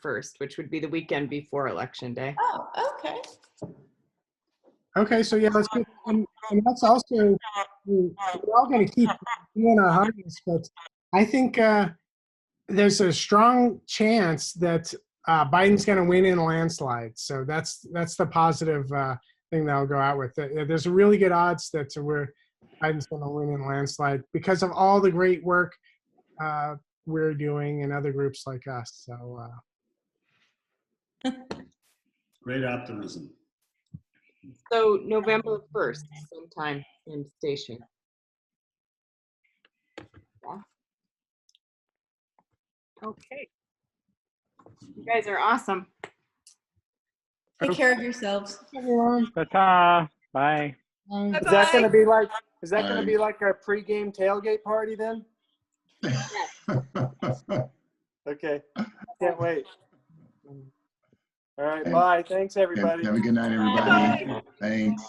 1st, which would be the weekend before Election Day. Oh, okay. Okay, so yeah, let's get, and that's also, we're all going to keep doing our hardest, but I think there's a strong chance that Biden's going to win in a landslide. So that's the positive thing that I'll go out with. There's a really good odds that Biden's going to win in a landslide because of all the great work we're doing and other groups like us. So Great optimism. So November 1st, sometime in station. Yeah. Okay. You guys are awesome. Take care of yourselves. Ta-ta. Bye. Is that going to be like? Is that going to be like our pregame tailgate party then? Okay. Can't wait. All right. Bye. Thanks, everybody. Have a good night, everybody. Thanks.